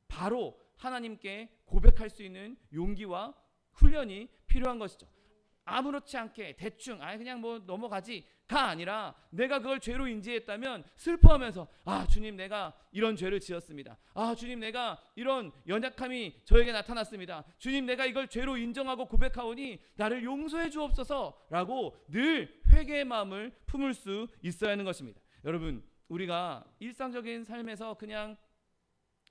바로 하나님께 고백할 수 있는 용기와 훈련이 필요한 것이죠. 아무렇지 않게 대충 그냥 넘어가지가 아니라, 내가 그걸 죄로 인지했다면 슬퍼하면서 주님, 내가 이런 죄를 지었습니다. 주님, 내가 이런 연약함이 저에게 나타났습니다. 주님, 내가 이걸 죄로 인정하고 고백하오니 나를 용서해 주옵소서 라고 늘 회개의 마음을 품을 수 있어야 하는 것입니다. 여러분, 우리가 일상적인 삶에서 그냥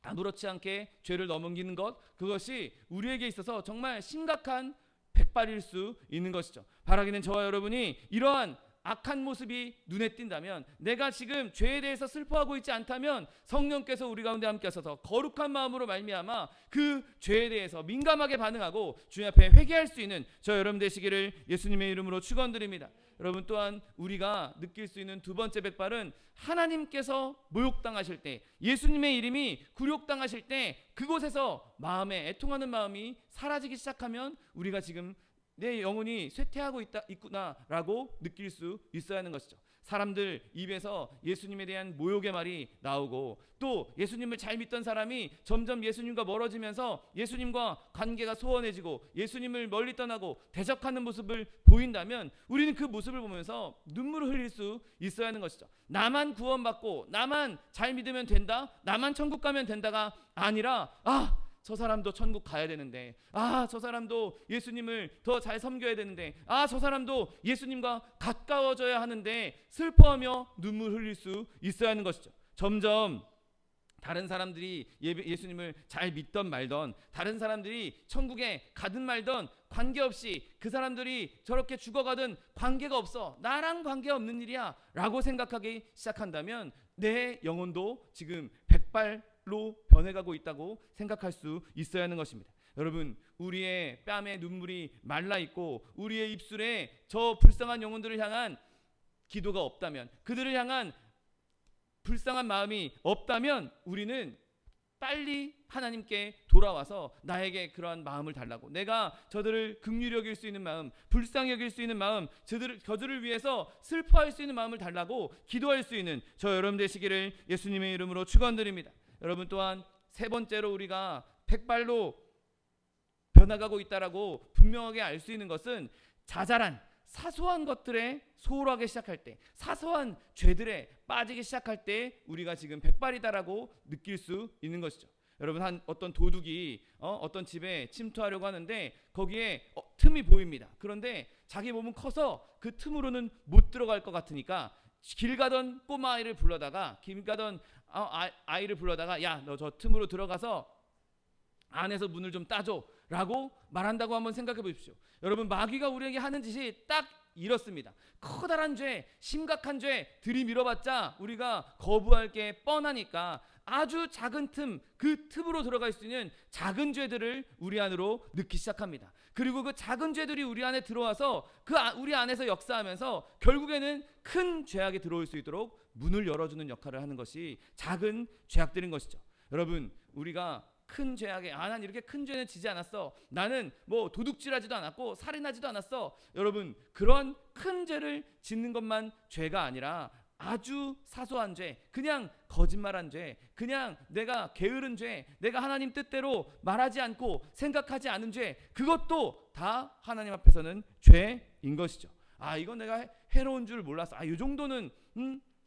아무렇지 않게 죄를 넘기는 것, 그것이 우리에게 있어서 정말 심각한 백발일 수 있는 것이죠. 바라기는 저와 여러분이 이러한 악한 모습이 눈에 띈다면, 내가 지금 죄에 대해서 슬퍼하고 있지 않다면 성령께서 우리 가운데 함께 하셔서 거룩한 마음으로 말미암아 그 죄에 대해서 민감하게 반응하고 주님 앞에 회개할 수 있는 저 여러분 되시기를 예수님의 이름으로 축원드립니다. 여러분, 또한 우리가 느낄 수 있는 두 번째 백발은 하나님께서 모욕당하실 때, 예수님의 이름이 굴욕당하실 때 그곳에서 마음에 애통하는 마음이 사라지기 시작하면 우리가 지금 내 영혼이 쇠퇴하고 있구나라고 느낄 수 있어야 하는 것이죠. 사람들 입에서 예수님에 대한 모욕의 말이 나오고, 또 예수님을 잘 믿던 사람이 점점 예수님과 멀어지면서 예수님과 관계가 소원해지고 예수님을 멀리 떠나고 대적하는 모습을 보인다면 우리는 그 모습을 보면서 눈물을 흘릴 수 있어야 하는 것이죠. 나만 구원받고 나만 잘 믿으면 된다, 나만 천국 가면 된다가 아니라 저 사람도 천국 가야 되는데, 저 사람도 예수님을 더 잘 섬겨야 되는데, 저 사람도 예수님과 가까워져야 하는데 슬퍼하며 눈물 흘릴 수 있어야 하는 것이죠. 점점 다른 사람들이 예수님을 잘 믿던 말던, 다른 사람들이 천국에 가든 말던 관계없이 그 사람들이 저렇게 죽어가든 관계가 없어, 나랑 관계없는 일이야 라고 생각하기 시작한다면 내 영혼도 지금 백발로 변해가고 있다고 생각할 수 있어야 하는 것입니다. 여러분, 우리의 뺨에 눈물이 말라있고 우리의 입술에 저 불쌍한 영혼들을 향한 기도가 없다면, 그들을 향한 불쌍한 마음이 없다면 우리는 빨리 하나님께 돌아와서 나에게 그러한 마음을 달라고, 내가 저들을 긍휼히 여길 수 있는 마음, 불쌍히 여길 수 있는 마음, 저들을 위해서 슬퍼할 수 있는 마음을 달라고 기도할 수 있는 저 여러분 되시기를 예수님의 이름으로 축원드립니다. 여러분, 또한 세 번째로 우리가 백발로 변화가고 있다라고 분명하게 알 수 있는 것은 자잘한 사소한 것들에 소홀하게 시작할 때, 사소한 죄들에 빠지기 시작할 때 우리가 지금 백발이다라고 느낄 수 있는 것이죠. 여러분, 어떤 도둑이 어떤 집에 침투하려고 하는데 거기에 틈이 보입니다. 그런데 자기 몸은 커서 그 틈으로는 못 들어갈 것 같으니까 길 가던 꼬마아이를 불러다가 아이를 불러다가 야, 너 저 틈으로 들어가서 안에서 문을 좀 따줘 라고 말한다고 한번 생각해 보십시오. 여러분, 마귀가 우리에게 하는 짓이 딱 이렇습니다. 커다란 죄, 심각한 죄 들이밀어봤자 우리가 거부할 게 뻔하니까 아주 작은 틈, 그 틈으로 들어갈 수 있는 작은 죄들을 우리 안으로 넣기 시작합니다. 그리고 그 작은 죄들이 우리 안에 들어와서 우리 안에서 역사하면서 결국에는 큰 죄악이 들어올 수 있도록 문을 열어주는 역할을 하는 것이 작은 죄악들인 것이죠. 여러분, 우리가 큰 죄악에 난 이렇게 큰 죄는 지지 않았어, 나는 뭐 도둑질하지도 않았고 살인하지도 않았어. 여러분, 그런 큰 죄를 짓는 것만 죄가 아니라 아주 사소한 죄, 그냥 거짓말한 죄, 그냥 내가 게으른 죄, 내가 하나님 뜻대로 말하지 않고 생각하지 않은 죄, 그것도 다 하나님 앞에서는 죄인 것이죠. 이건 내가 해로운 줄 몰랐어. 이 정도는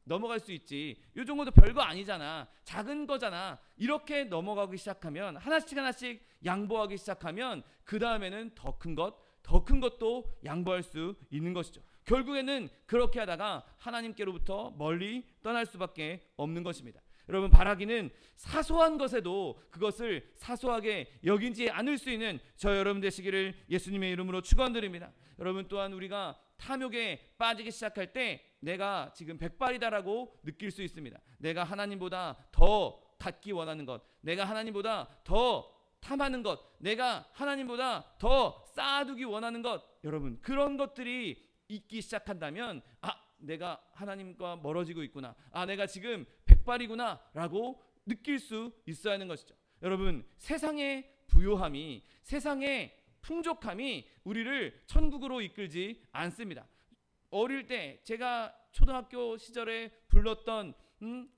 넘어갈 수 있지. 이 정도도 별거 아니잖아. 작은 거잖아. 이렇게 넘어가기 시작하면, 하나씩 양보하기 시작하면 그 다음에는 더 큰 것도 양보할 수 있는 것이죠. 결국에는 그렇게 하다가 하나님께로부터 멀리 떠날 수밖에 없는 것입니다. 여러분, 바라기는 사소한 것에도 그것을 사소하게 여기지 않을 수 있는 저 여러분 되시기를 예수님의 이름으로 축원드립니다. 여러분, 또한 우리가 탐욕에 빠지기 시작할 때 내가 지금 백발이다라고 느낄 수 있습니다. 내가 하나님보다 더 갖기 원하는 것, 내가 하나님보다 더 탐하는 것, 내가 하나님보다 더 쌓아두기 원하는 것, 여러분, 그런 것들이 있기 시작한다면 내가 하나님과 멀어지고 있구나, 내가 지금 백발이구나 라고 느낄 수 있어야 하는 것이죠. 여러분, 세상의 부요함이, 세상의 풍족함이 우리를 천국으로 이끌지 않습니다. 어릴 때 제가 초등학교 시절에 불렀던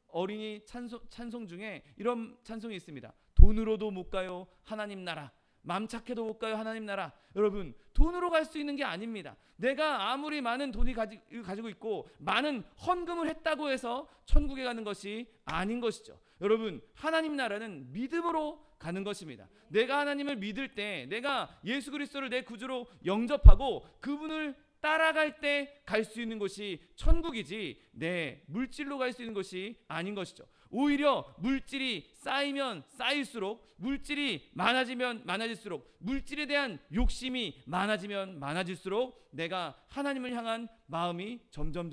어린이 찬송 중에 이런 찬송이 있습니다. 돈으로도 못 가요 하나님 나라, 맘 착해도 못 가요 하나님 나라. 여러분, 돈으로 갈 수 있는 게 아닙니다. 내가 아무리 많은 돈이 가지고 있고 많은 헌금을 했다고 해서 천국에 가는 것이 아닌 것이죠. 여러분, 하나님 나라는 믿음으로 가는 것입니다. 내가 하나님을 믿을 때, 내가 예수 그리스도를 내 구주로 영접하고 그분을 따라갈 때 갈 수 있는 것이 천국이지 내 물질로 갈 수 있는 것이 아닌 것이죠. 오히려 물질이 쌓이면 쌓일수록, 물질이 많아지면 많아질수록, 물질에 대한 욕심이 많아지면 많아질수록 내가 하나님을 향한 마음이 점점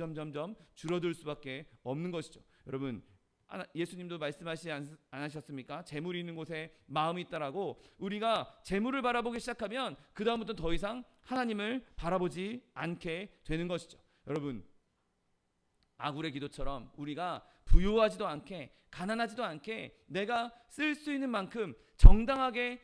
줄어들 수밖에 없는 것이죠. 여러분, 예수님도 말씀하시지 않으셨습니까? 재물이 있는 곳에 마음이 있다라고. 우리가 재물을 바라보기 시작하면 그 다음부터 더 이상 하나님을 바라보지 않게 되는 것이죠. 여러분, 아굴의 기도처럼 우리가 부요하지도 않게 가난하지도 않게 내가 쓸 수 있는 만큼 정당하게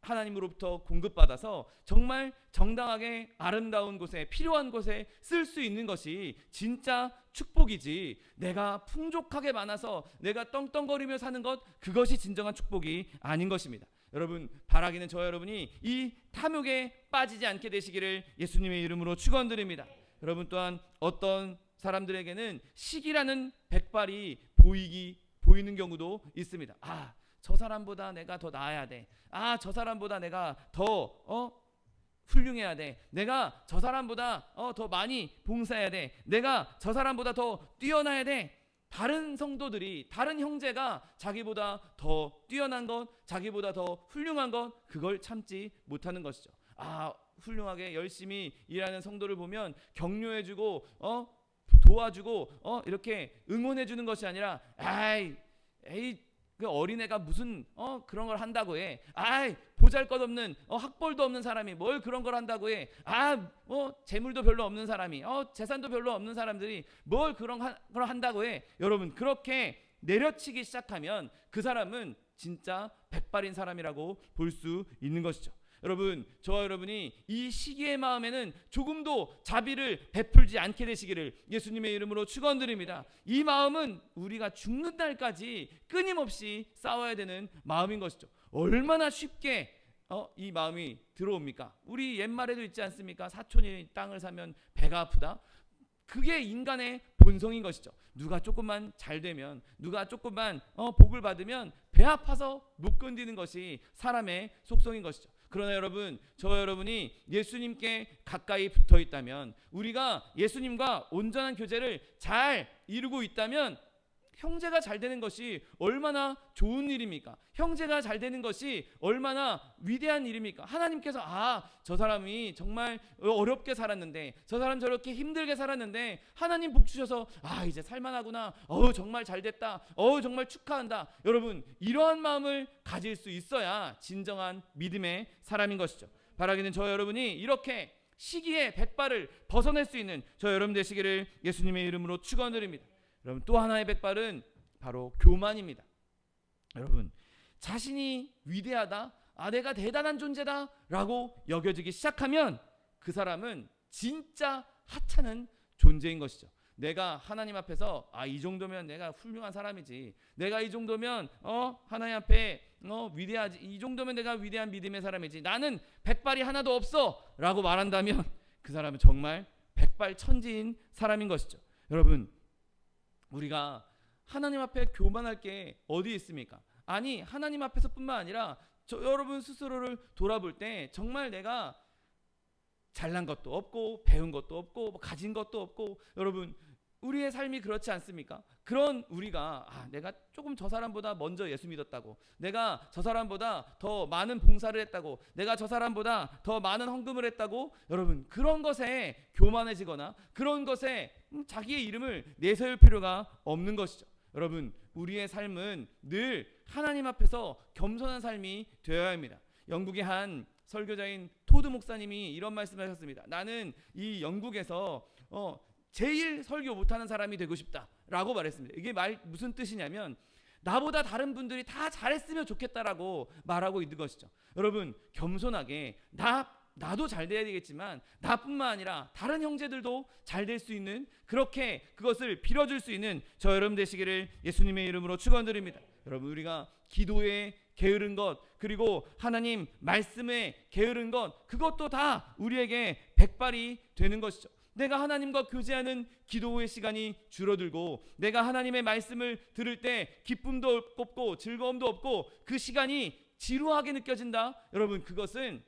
하나님으로부터 공급받아서 정말 정당하게 아름다운 곳에, 필요한 곳에 쓸 수 있는 것이 진짜 축복이지, 내가 풍족하게 많아서 내가 떵떵거리며 사는 것, 그것이 진정한 축복이 아닌 것입니다. 여러분, 바라기는 저 여러분이 이 탐욕에 빠지지 않게 되시기를 예수님의 이름으로 축원드립니다. 여러분, 또한 어떤 사람들에게는 시기라는 백발이 보이는 경우도 있습니다. 저 사람보다 내가 더 나아야 돼. 저 사람보다 내가 더 훌륭해야 돼. 내가 저 사람보다 더 많이 봉사해야 돼. 내가 저 사람보다 더 뛰어나야 돼. 다른 성도들이, 다른 형제가 자기보다 더 뛰어난 것, 자기보다 더 훌륭한 것, 그걸 참지 못하는 것이죠. 훌륭하게 열심히 일하는 성도를 보면 격려해주고 도와주고 이렇게 응원해주는 것이 아니라 그 어린애가 무슨 그런 걸 한다고 해. 보잘것없는 학벌도 없는 사람이 뭘 그런 걸 한다고 해. 재물도 별로 없는 사람이, 재산도 별로 없는 사람들이 뭘 그런 걸 한다고 해. 여러분, 그렇게 내려치기 시작하면 그 사람은 진짜 백발인 사람이라고 볼 수 있는 것이죠. 여러분, 저와 여러분이 이 시기의 마음에는 조금도 자비를 베풀지 않게 되시기를 예수님의 이름으로 축원드립니다. 이 마음은 우리가 죽는 날까지 끊임없이 싸워야 되는 마음인 것이죠. 얼마나 쉽게 이 마음이 들어옵니까? 우리 옛말에도 있지 않습니까? 사촌이 땅을 사면 배가 아프다. 그게 인간의 본성인 것이죠. 누가 조금만 잘 되면, 누가 조금만 복을 받으면 배 아파서 못 견디는 것이 사람의 속성인 것이죠. 그러나 여러분, 저와 여러분이 예수님께 가까이 붙어 있다면, 우리가 예수님과 온전한 교제를 잘 이루고 있다면 형제가 잘 되는 것이 얼마나 좋은 일입니까? 형제가 잘 되는 것이 얼마나 위대한 일입니까? 하나님께서 저 사람이 정말 어렵게 살았는데, 저 사람 저렇게 힘들게 살았는데 하나님 복 주셔서 이제 살만하구나. 정말 잘 됐다. 정말 축하한다. 여러분, 이러한 마음을 가질 수 있어야 진정한 믿음의 사람인 것이죠. 바라기는 저 여러분이 이렇게 시기에 백발을 벗어날 수 있는 저 여러분 되시기를 예수님의 이름으로 축원드립니다. 여러분, 또 하나의 백발은 바로 교만입니다. 여러분, 자신이 위대하다, 내가 대단한 존재다 라고 여겨지기 시작하면 그 사람은 진짜 하찮은 존재인 것이죠. 내가 하나님 앞에서 이 정도면 내가 훌륭한 사람이지, 내가 이 정도면 하나님 앞에 위대하지, 이 정도면 내가 위대한 믿음의 사람이지, 나는 백발이 하나도 없어 라고 말한다면 그 사람은 정말 백발천지인 사람인 것이죠. 여러분, 우리가 하나님 앞에 교만할 게 어디 있습니까? 아니, 하나님 앞에서뿐만 아니라 여러분 스스로를 돌아볼 때 정말 내가 잘난 것도 없고 배운 것도 없고 가진 것도 없고, 여러분 우리의 삶이 그렇지 않습니까? 그런 우리가 내가 조금 저 사람보다 먼저 예수 믿었다고, 내가 저 사람보다 더 많은 봉사를 했다고, 내가 저 사람보다 더 많은 헌금을 했다고, 여러분 그런 것에 교만해지거나 그런 것에 자기의 이름을 내세울 필요가 없는 것이죠. 여러분, 우리의 삶은 늘 하나님 앞에서 겸손한 삶이 되어야 합니다. 영국의 한 설교자인 토드 목사님이 이런 말씀을 하셨습니다. 나는 이 영국에서 제일 설교 못하는 사람이 되고 싶다라고 말했습니다. 이게 무슨 뜻이냐면, 나보다 다른 분들이 다 잘했으면 좋겠다라고 말하고 있는 것이죠. 여러분, 겸손하게 나도 잘 돼야 되겠지만 나뿐만 아니라 다른 형제들도 잘 될 수 있는, 그렇게 그것을 빌어줄 수 있는 저 여러분 되시기를 예수님의 이름으로 축원드립니다. 여러분, 우리가 기도에 게으른 것, 그리고 하나님 말씀에 게으른 것, 그것도 다 우리에게 백발이 되는 것이죠. 내가 하나님과 교제하는 기도의 시간이 줄어들고, 내가 하나님의 말씀을 들을 때 기쁨도 없고 즐거움도 없고 그 시간이 지루하게 느껴진다. 여러분, 그것은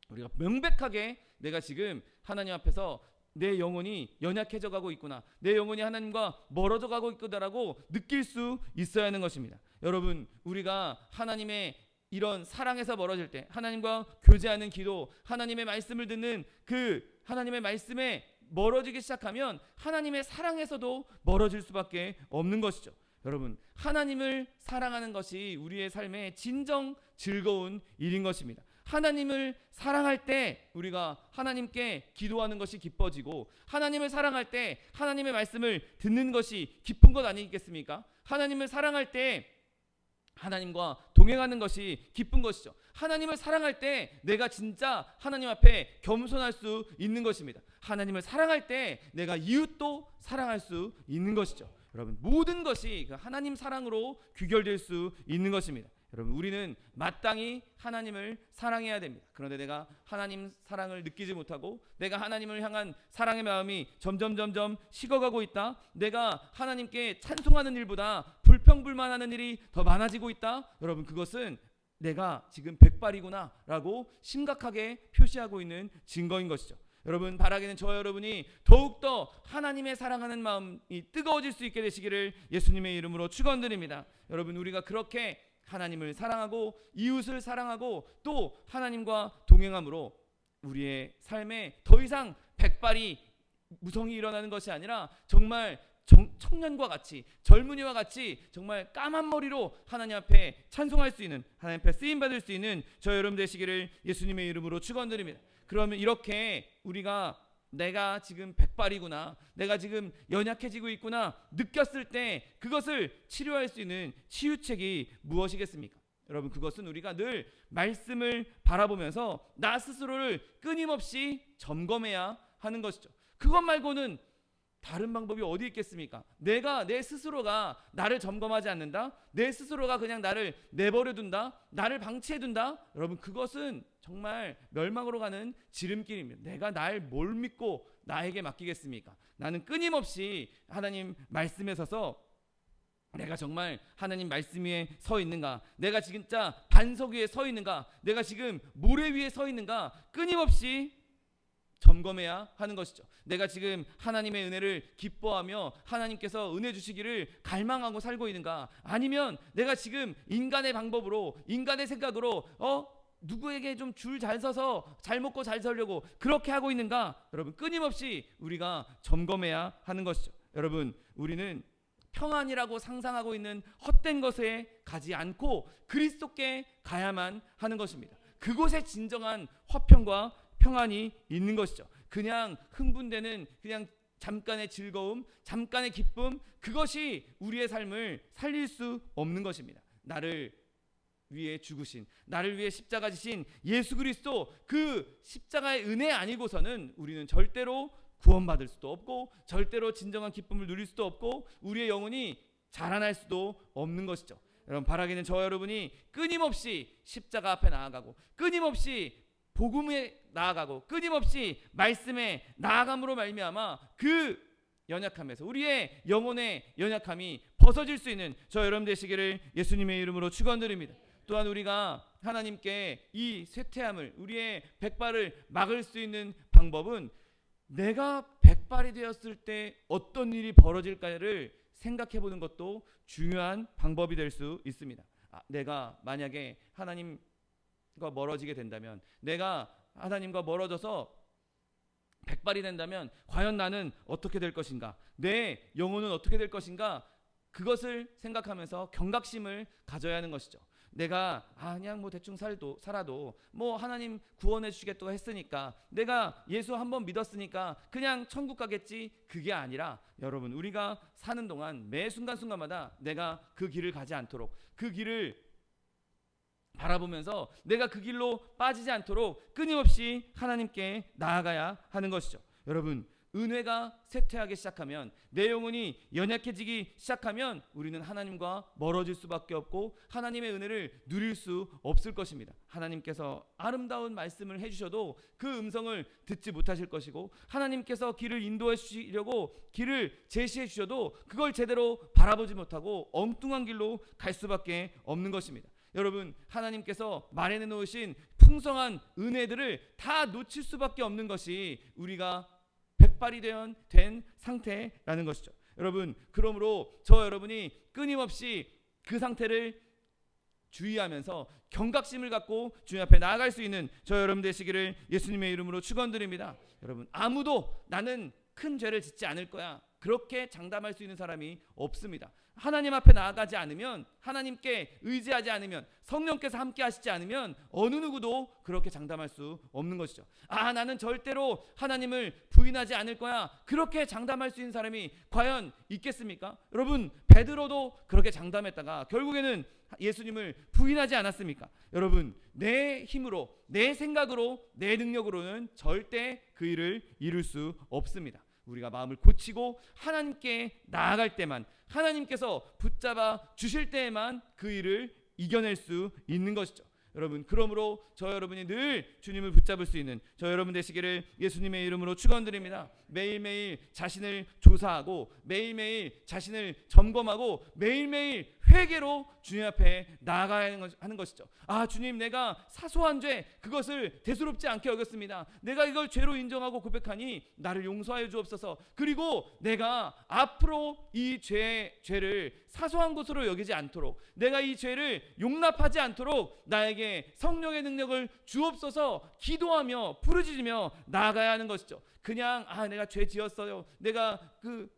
우리가 명백하게 내가 지금 하나님 앞에서 내 영혼이 연약해져 가고 있구나, 내 영혼이 하나님과 멀어져 가고 있구나라고 느낄 수 있어야 하는 것입니다. 여러분, 우리가 하나님의 이런 사랑에서 멀어질 때, 하나님과 교제하는 기도, 하나님의 말씀을 듣는 그 하나님의 말씀에 멀어지기 시작하면 하나님의 사랑에서도 멀어질 수밖에 없는 것이죠. 여러분, 하나님을 사랑하는 것이 우리의 삶의 진정 즐거운 일인 것입니다. 하나님을 사랑할 때 우리가 하나님께 기도하는 것이 기뻐지고, 하나님을 사랑할 때 하나님의 말씀을 듣는 것이 기쁜 것 아니겠습니까? 하나님을 사랑할 때 하나님과 동행하는 것이 기쁜 것이죠. 하나님을 사랑할 때 내가 진짜 하나님 앞에 겸손할 수 있는 것입니다. 하나님을 사랑할 때 내가 이웃도 사랑할 수 있는 것이죠. 여러분, 모든 것이 하나님 사랑으로 귀결될 수 있는 것입니다. 여러분, 우리는 마땅히 하나님을 사랑해야 됩니다. 그런데 내가 하나님 사랑을 느끼지 못하고, 내가 하나님을 향한 사랑의 마음이 점점 식어가고 있다, 내가 하나님께 찬송하는 일보다 불평불만하는 일이 더 많아지고 있다, 여러분 그것은 내가 지금 백발이구나 라고 심각하게 표시하고 있는 증거인 것이죠. 여러분, 바라기는 저와 여러분이 더욱더 하나님의 사랑하는 마음이 뜨거워질 수 있게 되시기를 예수님의 이름으로 축원드립니다. 여러분, 우리가 그렇게 하나님을 사랑하고 이웃을 사랑하고 또 하나님과 동행함으로 우리의 삶에 더 이상 백발이 무성이 일어나는 것이 아니라 정말 청년과 같이, 젊은이와 같이 정말 까만 머리로 하나님 앞에 찬송할 수 있는, 하나님 앞에 쓰임 받을 수 있는 저 여러분 되시기를 예수님의 이름으로 축원드립니다. 그러면 이렇게 우리가 내가 지금 백발이구나, 내가 지금 연약해지고 있구나 느꼈을 때 그것을 치료할 수 있는 치유책이 무엇이겠습니까? 여러분, 그것은 우리가 늘 말씀을 바라보면서 나 스스로를 끊임없이 점검해야 하는 것이죠. 그것 말고는 다른 방법이 어디 있겠습니까? 내가 내 스스로가 나를 점검하지 않는다, 내 스스로가 그냥 나를 내버려 둔다, 나를 방치해 둔다, 여러분 그것은 정말 멸망으로 가는 지름길입니다. 내가 날 뭘 믿고 나에게 맡기겠습니까? 나는 끊임없이 하나님 말씀에 서서 내가 정말 하나님 말씀 위에 서 있는가, 내가 진짜 반석 위에 서 있는가, 내가 지금 모래 위에 서 있는가, 끊임없이 점검해야 하는 것이죠. 내가 지금 하나님의 은혜를 기뻐하며 하나님께서 은혜 주시기를 갈망하고 살고 있는가, 아니면 내가 지금 인간의 방법으로, 인간의 생각으로 누구에게 좀 줄 잘 서서 잘 먹고 잘 살려고 그렇게 하고 있는가, 여러분 끊임없이 우리가 점검해야 하는 것이죠. 여러분 우리는 평안이라고 상상하고 있는 헛된 것에 가지 않고 그리스도께 가야만 하는 것입니다. 그곳에 진정한 화평과 평안이 있는 것이죠. 그냥 흥분되는, 그냥 잠깐의 즐거움, 잠깐의 기쁨, 그것이 우리의 삶을 살릴 수 없는 것입니다. 나를 위해 죽으신, 나를 위해 십자가 지신 예수 그리스도, 그 십자가의 은혜 아니고서는 우리는 절대로 구원받을 수도 없고 절대로 진정한 기쁨을 누릴 수도 없고 우리의 영혼이 자라날 수도 없는 것이죠. 여러분 바라기는 저 여러분이 끊임없이 십자가 앞에 나아가고 끊임없이 복음에 나아가고 끊임없이 말씀에 나아감으로 말미암아 그 연약함에서, 우리의 영혼의 연약함이 벗어질 수 있는 저 여러분 되시기를 예수님의 이름으로 축원드립니다. 또한 우리가 하나님께 이 쇠퇴함을, 우리의 백발을 막을 수 있는 방법은 내가 백발이 되었을 때 어떤 일이 벌어질까를 생각해 보는 것도 중요한 방법이 될 수 있습니다. 내가 만약에 하나님과 멀어지게 된다면, 내가 하나님과 멀어져서 백발이 된다면 과연 나는 어떻게 될 것인가, 내 영혼은 어떻게 될 것인가, 그것을 생각하면서 경각심을 가져야 하는 것이죠. 내가 그냥 뭐 대충 살아도 뭐 하나님 구원해 주시겠다고 했으니까, 내가 예수 한번 믿었으니까 그냥 천국 가겠지, 그게 아니라 여러분 우리가 사는 동안 매 순간순간마다 내가 그 길을 가지 않도록, 그 길을 바라보면서 내가 그 길로 빠지지 않도록 끊임없이 하나님께 나아가야 하는 것이죠. 여러분 은혜가 쇠퇴하기 시작하면, 내 영혼이 연약해지기 시작하면 우리는 하나님과 멀어질 수밖에 없고 하나님의 은혜를 누릴 수 없을 것입니다. 하나님께서 아름다운 말씀을 해주셔도 그 음성을 듣지 못하실 것이고, 하나님께서 길을 인도해 주시려고 길을 제시해 주셔도 그걸 제대로 바라보지 못하고 엉뚱한 길로 갈 수밖에 없는 것입니다. 여러분 하나님께서 마련해 놓으신 풍성한 은혜들을 다 놓칠 수밖에 없는 것이 우리가 백발이 된 상태라는 것이죠. 여러분 그러므로 저 여러분이 끊임없이 그 상태를 주의하면서 경각심을 갖고 주님 앞에 나아갈 수 있는 저 여러분 되시기를 예수님의 이름으로 축원드립니다. 여러분 아무도 나는 큰 죄를 짓지 않을 거야, 그렇게 장담할 수 있는 사람이 없습니다. 하나님 앞에 나아가지 않으면, 하나님께 의지하지 않으면, 성령께서 함께 하시지 않으면 어느 누구도 그렇게 장담할 수 없는 것이죠. 나는 절대로 하나님을 부인하지 않을 거야, 그렇게 장담할 수 있는 사람이 과연 있겠습니까? 여러분 베드로도 그렇게 장담했다가 결국에는 예수님을 부인하지 않았습니까? 여러분 내 힘으로, 내 생각으로, 내 능력으로는 절대 그 일을 이룰 수 없습니다. 우리가 마음을 고치고 하나님께 나아갈 때만, 하나님께서 붙잡아 주실 때에만 그 일을 이겨낼 수 있는 것이죠. 여러분 그러므로 저 여러분이 늘 주님을 붙잡을 수 있는 저 여러분 되시기를 예수님의 이름으로 축원드립니다. 매일매일 자신을 조사하고 매일매일 자신을 점검하고 매일매일 회개로 주님 앞에 나아가야 하는 것이죠. 주님 내가 사소한 죄 그것을 대수롭지 않게 여겼습니다. 내가 이걸 죄로 인정하고 고백하니 나를 용서하여 주옵소서. 그리고 내가 앞으로 이 죄를 사소한 것으로 여기지 않도록, 내가 이 죄를 용납하지 않도록 나에게 성령의 능력을 주옵소서 기도하며 부르짖으며 나아가야 하는 것이죠. 그냥 내가 죄 지었어요, 내가 그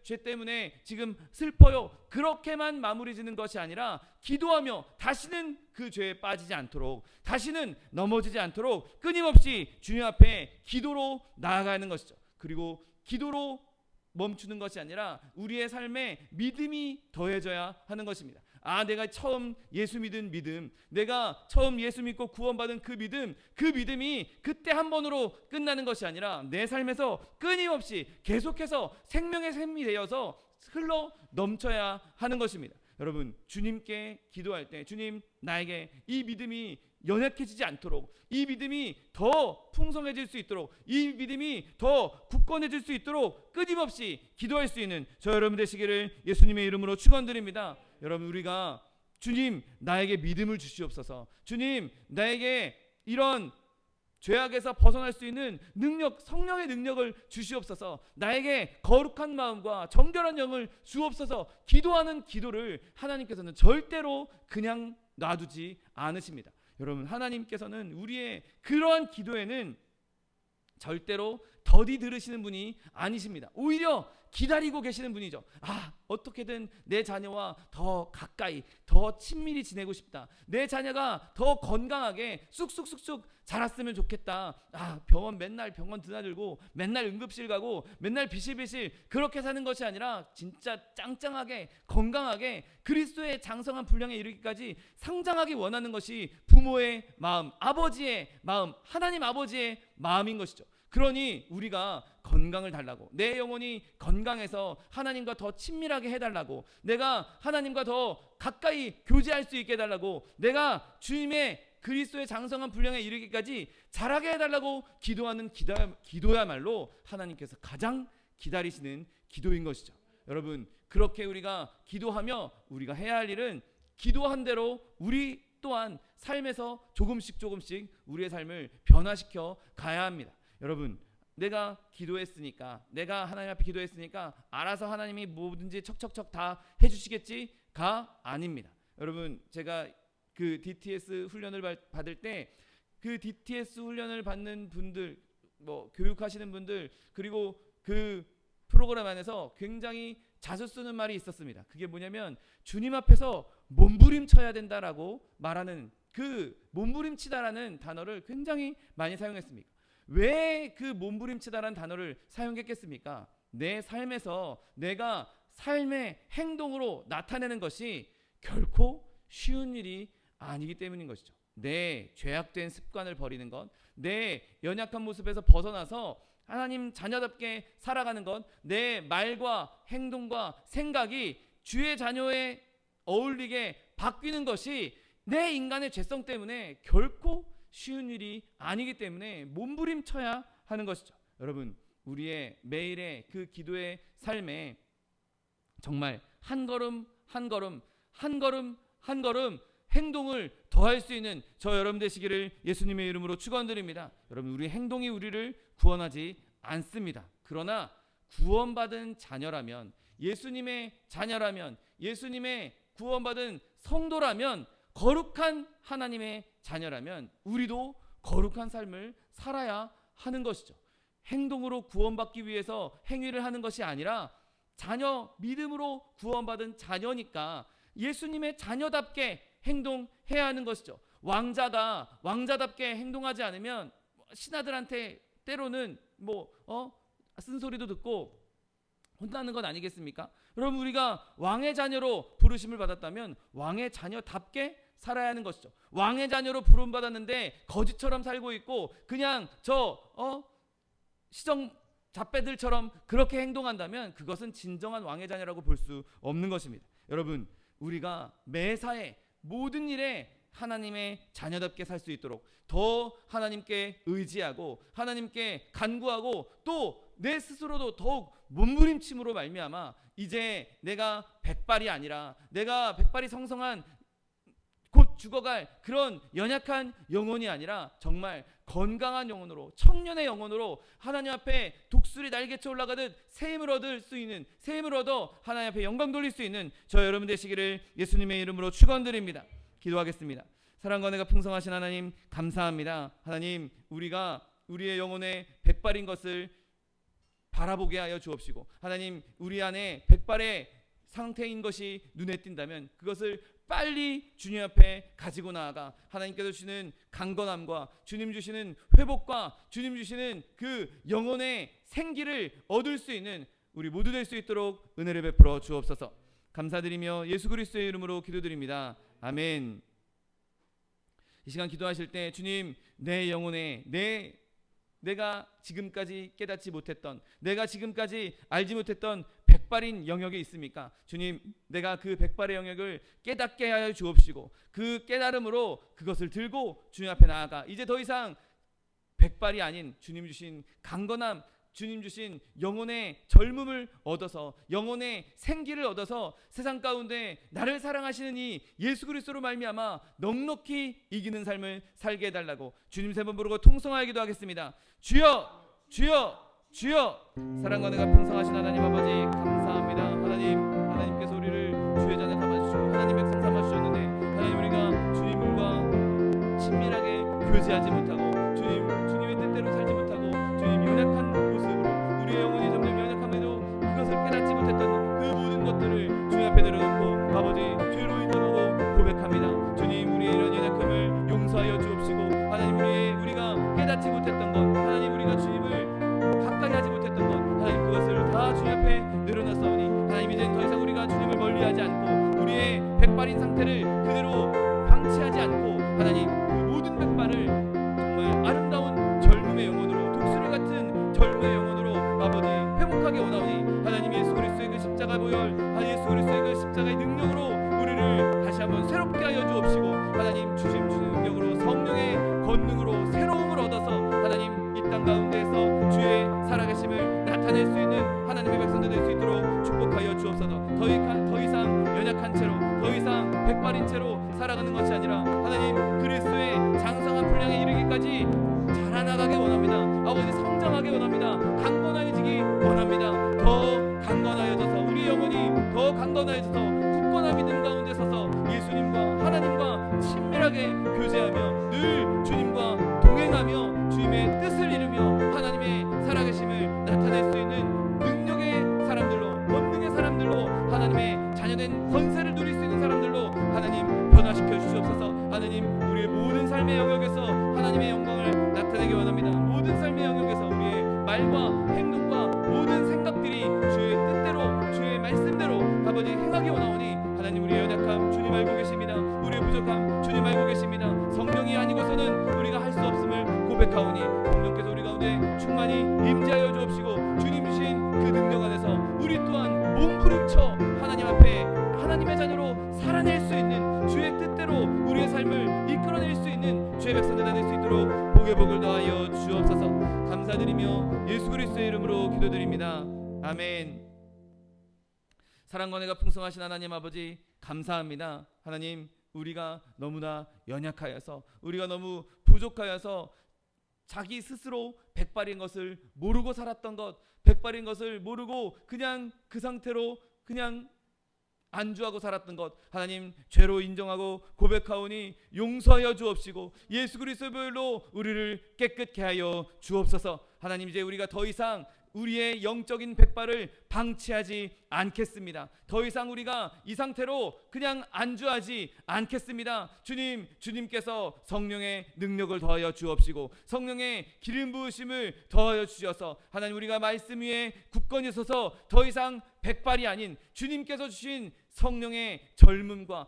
죄 때문에 지금 슬퍼요, 그렇게만 마무리 짓는 것이 아니라 기도하며 다시는 그 죄에 빠지지 않도록, 다시는 넘어지지 않도록 끊임없이 주님 앞에 기도로 나아가는 것이죠. 그리고 기도로 멈추는 것이 아니라 우리의 삶에 믿음이 더해져야 하는 것입니다. 내가 처음 예수 믿은 믿음, 내가 처음 예수 믿고 구원받은 그 믿음이 그때 한 번으로 끝나는 것이 아니라 내 삶에서 끊임없이 계속해서 생명의 샘이 되어서 흘러 넘쳐야 하는 것입니다. 여러분, 주님께 기도할 때 주님, 나에게 이 믿음이 연약해지지 않도록, 이 믿음이 더 풍성해질 수 있도록, 이 믿음이 더 굳건해질 수 있도록 끊임없이 기도할 수 있는 저 여러분 되시기를 예수님의 이름으로 축원드립니다. 여러분, 우리가 주님, 나에게 믿음을 주시옵소서, 주님, 나에게 이런 죄악에서 벗어날 수 있는 능력, 성령의 능력을 주시옵소서, 나에게 거룩한 마음과 정결한 영을 주옵소서, 기도하는 기도를 하나님께서는 절대로 그냥 놔두지 않으십니다. 여러분, 하나님께서는 우리의 그러한 기도에는 절대로 더디 들으시는 분이 아니십니다. 오히려 기다리고 계시는 분이죠. 어떻게든 내 자녀와 더 가까이, 더 친밀히 지내고 싶다. 내 자녀가 더 건강하게 쑥쑥쑥쑥 자랐으면 좋겠다. 맨날 병원 드나들고 맨날 응급실 가고 맨날 비실비실 그렇게 사는 것이 아니라 진짜 짱짱하게 건강하게 그리스도의 장성한 분량에 이르기까지 상장하기 원하는 것이 부모의 마음, 아버지의 마음, 하나님 아버지의 마음인 것이죠. 그러니 우리가 건강을 달라고, 내 영혼이 건강해서 하나님과 더 친밀하게 해달라고, 내가 하나님과 더 가까이 교제할 수 있게 해달라고, 내가 주님의 그리스도의 장성한 분량에 이르기까지 자라게 해달라고 기도하는 기도야말로 하나님께서 가장 기다리시는 기도인 것이죠. 여러분, 그렇게 우리가 기도하며 우리가 해야 할 일은 기도한 대로 우리 또한 삶에서 조금씩 우리의 삶을 변화시켜 가야 합니다. 여러분, 내가 기도했으니까, 내가 하나님 앞에 기도했으니까 알아서 하나님이 뭐든지 척척척 다 해주시겠지가 아닙니다. 여러분, 제가 그 DTS 훈련을 받을 때 그 DTS 훈련을 받는 분들, 교육하시는 분들, 그리고 그 프로그램 안에서 굉장히 자주 쓰는 말이 있었습니다. 그게 뭐냐면 주님 앞에서 몸부림쳐야 된다라고 말하는, 그 몸부림치다라는 단어를 굉장히 많이 사용했습니다. 왜 그 몸부림치다라는 단어를 사용했겠습니까? 내 삶에서 내가 삶의 행동으로 나타내는 것이 결코 쉬운 일이 아니기 때문인 것이죠. 내 죄악된 습관을 버리는 것, 내 연약한 모습에서 벗어나서 하나님 자녀답게 살아가는 것, 내 말과 행동과 생각이 주의 자녀에 어울리게 바뀌는 것이 내 인간의 죄성 때문에 결코 쉬운 일이 아니기 때문에 몸부림쳐야 하는 것이죠. 여러분, 우리의 매일의 그 기도의 삶에 정말 한 걸음 행동을 더할 수 있는 저 여러분 되시기를 예수님의 이름으로 축원드립니다. 여러분, 우리 행동이 우리를 구원하지 않습니다. 그러나 구원받은 자녀라면, 예수님의 자녀라면, 예수님의 구원받은 성도라면, 거룩한 하나님의 자녀라면 우리도 거룩한 삶을 살아야 하는 것이죠. 행동으로 구원받기 위해서 행위를 하는 것이 아니라 자녀, 믿음으로 구원받은 자녀니까 예수님의 자녀답게 행동해야 하는 것이죠. 왕자가 왕자답게 행동하지 않으면 신하들한테 때로는 쓴소리도 듣고 혼나는 건 아니겠습니까? 여러분, 우리가 왕의 자녀로 부르심을 받았다면 왕의 자녀답게 살아야 하는 것이죠. 왕의 자녀로 부름 받았는데 거지처럼 살고 있고 그냥 시정 잡배들처럼 그렇게 행동한다면 그것은 진정한 왕의 자녀라고 볼 수 없는 것입니다. 여러분, 우리가 매사에 모든 일에 하나님의 자녀답게 살 수 있도록 더 하나님께 의지하고 하나님께 간구하고 또 내 스스로도 더욱 몸부림침으로 말미암아 이제 내가 백발이 아니라 내가 백발이 성성한 곧 죽어갈 그런 연약한 영혼이 아니라 정말 건강한 영혼으로, 청년의 영혼으로 하나님 앞에 독수리 날개쳐 올라가듯 새 힘을 얻을 수 있는, 새 힘을 얻어 하나님 앞에 영광 돌릴 수 있는 저 여러분 되시기를 예수님의 이름으로 축원드립니다. 기도하겠습니다. 사랑과 은혜가 풍성하신 하나님, 감사합니다. 하나님, 우리가 우리의 영혼의 백발인 것을 바라보게 하여 주옵시고, 하나님, 우리 안에 백발의 상태인 것이 눈에 띈다면 그것을 빨리 주님 앞에 가지고 나아가 하나님께서 주시는 강건함과 주님 주시는 회복과 주님 주시는 그 영혼의 생기를 얻을 수 있는 우리 모두 될 수 있도록 은혜를 베풀어 주옵소서. 감사드리며 예수 그리스도의 이름으로 기도드립니다. 아멘. 이 시간 기도하실 때 주님, 내 영혼에 내가 지금까지 깨닫지 못했던, 내가 지금까지 알지 못했던 백발인 영역이 있습니까? 주님, 내가 그 백발의 영역을 깨닫게 하여 주옵시고 그 깨달음으로 그것을 들고 주님 앞에 나아가 이제 더 이상 백발이 아닌 주님 주신 강건함, 주님 주신 영혼의 젊음을 얻어서 영혼의 생기를 얻어서 세상 가운데 나를 사랑하시는 이 예수 그리스도로 말미암아 넉넉히 이기는 삶을 살게 해달라고 주님 세 번 부르고 통성하여 기도하겠습니다. 주여, 주여, 주여. 사랑과 은혜가 풍성하신 하나님 아버지 감사합니다. 하나님께서 우리를 주의 잔에 담아주시고 하나님의 백성 삼아주셨는데 하나님, 우리가 주님과 친밀하게 교제하지 못하고 주님의 뜻대로 살지 못하고 주님 연약한 모습으로 우리의 영혼이 점점 연약함에도 그것을 깨닫지 못했던 그 모든 것들을 주님 앞에 내려놓고 아버지 죄로 인정하고 고백합니다. 주님, 우리의 이런 연약함을 용서하여 주옵시고 하나님, 우리가 깨닫지 못했던 것, 하나님 우리가 주님을 가까이 하지 못했던 것, 하나님 그것을 다 주님 앞에 내려놨사오니 하나님, 이제 더 이상 우리가 주님을 멀리하지 않고 우리의 백발인 상태를 그대로 방치하지 않고 하나님 그 모든 백발을 정말 아름다운 젊음의 영혼으로, 독수리 같은 젊음의 영혼으로 아버지 회복하게 원하오니 하나님, 예수 그리스도의 그 십자가 보혈, 예수 그리스도의 그 십자가의 능력으로 우리를 다시 한번 새롭게 하여 주옵시고 하나님, 주신 능력으로 성령의 권능으로 새로움을 얻어서 하나님 이 땅 가운데에서 주의 살아계심을 나타낼 수 있는 하나님의 백성들 될 수 있도록 축복하여 주옵소서. 더 이상 연약한 채로, 더 이상 백발인 채로 살아가는 것이 아니라 하나님 그리스도의 장성한 분량에 이르기까지 자라나가게 원합니다. 아버지, 성장하게 원합니다. 강건해지기 원합니다. 더 강건하여져서 우리 영혼이 더 강건하여져서 굳건한 믿음 가운데 서서 예수님과 하나님과 친밀하게 교제하며 늘 주님과 동행하며 주님의 뜻을 이루며 하나님의 살아계심을 나타낼 수 있는 능력의 사람들로, 권능의 사람들로, 하나님의 자녀된 권세를 누릴 수 있는 사람들로 하나님 변화시켜 주시옵소서. 하나님, 우리의 모든 삶의 영역에서 하나님의 영광을 나타내기 원합니다. 모든 삶의 영역에서 우리의 말과 행동과 모든 생각들이 주의 뜻대로, 주의 말씀대로 아버지 행하기 원하오니 하나님, 우리의 연약함 주님 알고 계십니다. 우리의 부족함 주님 알고 계십니다. 성령이 아니고서는 우리가 할 수 없음을 고백하오니 성령께서 우리 가운데 충만히 임재하여 주옵시고 주님 주신 그 능력 안에서 우리 또한 몸부림쳐 하나님 앞에 하나님의 자녀로 살아낼 수 있는 주의 뜻대로 우리의 삶을 이끌어낼 수 있는 주의 백성들 될 수 있도록 복의 복을 더하여 주옵소서. 감사드리며 예수 그리스도의 이름으로 기도드립니다. 아멘. 사랑과 은혜가 풍성하신 하나님 아버지 감사합니다. 하나님, 우리가 너무나 연약하여서, 우리가 너무 부족하여서 자기 스스로 백발인 것을 모르고 살았던 것, 백발인 것을 모르고 그냥 그 상태로 그냥 안주하고 살았던 것, 하나님 죄로 인정하고 고백하오니 용서하여 주옵시고 예수 그리스도의 보혈로 우리를 깨끗게 하여 주옵소서. 하나님, 이제 우리가 더 이상 우리의 영적인 백발을 방치하지 않겠습니다. 더 이상 우리가 이 상태로 그냥 안주하지 않겠습니다. 주님께서 성령의 능력을 더하여 주옵시고 성령의 기름 부으심을 더하여 주셔서 하나님, 우리가 말씀 위에 굳건히 서서 더 이상 백발이 아닌 주님께서 주신 성령의 젊음과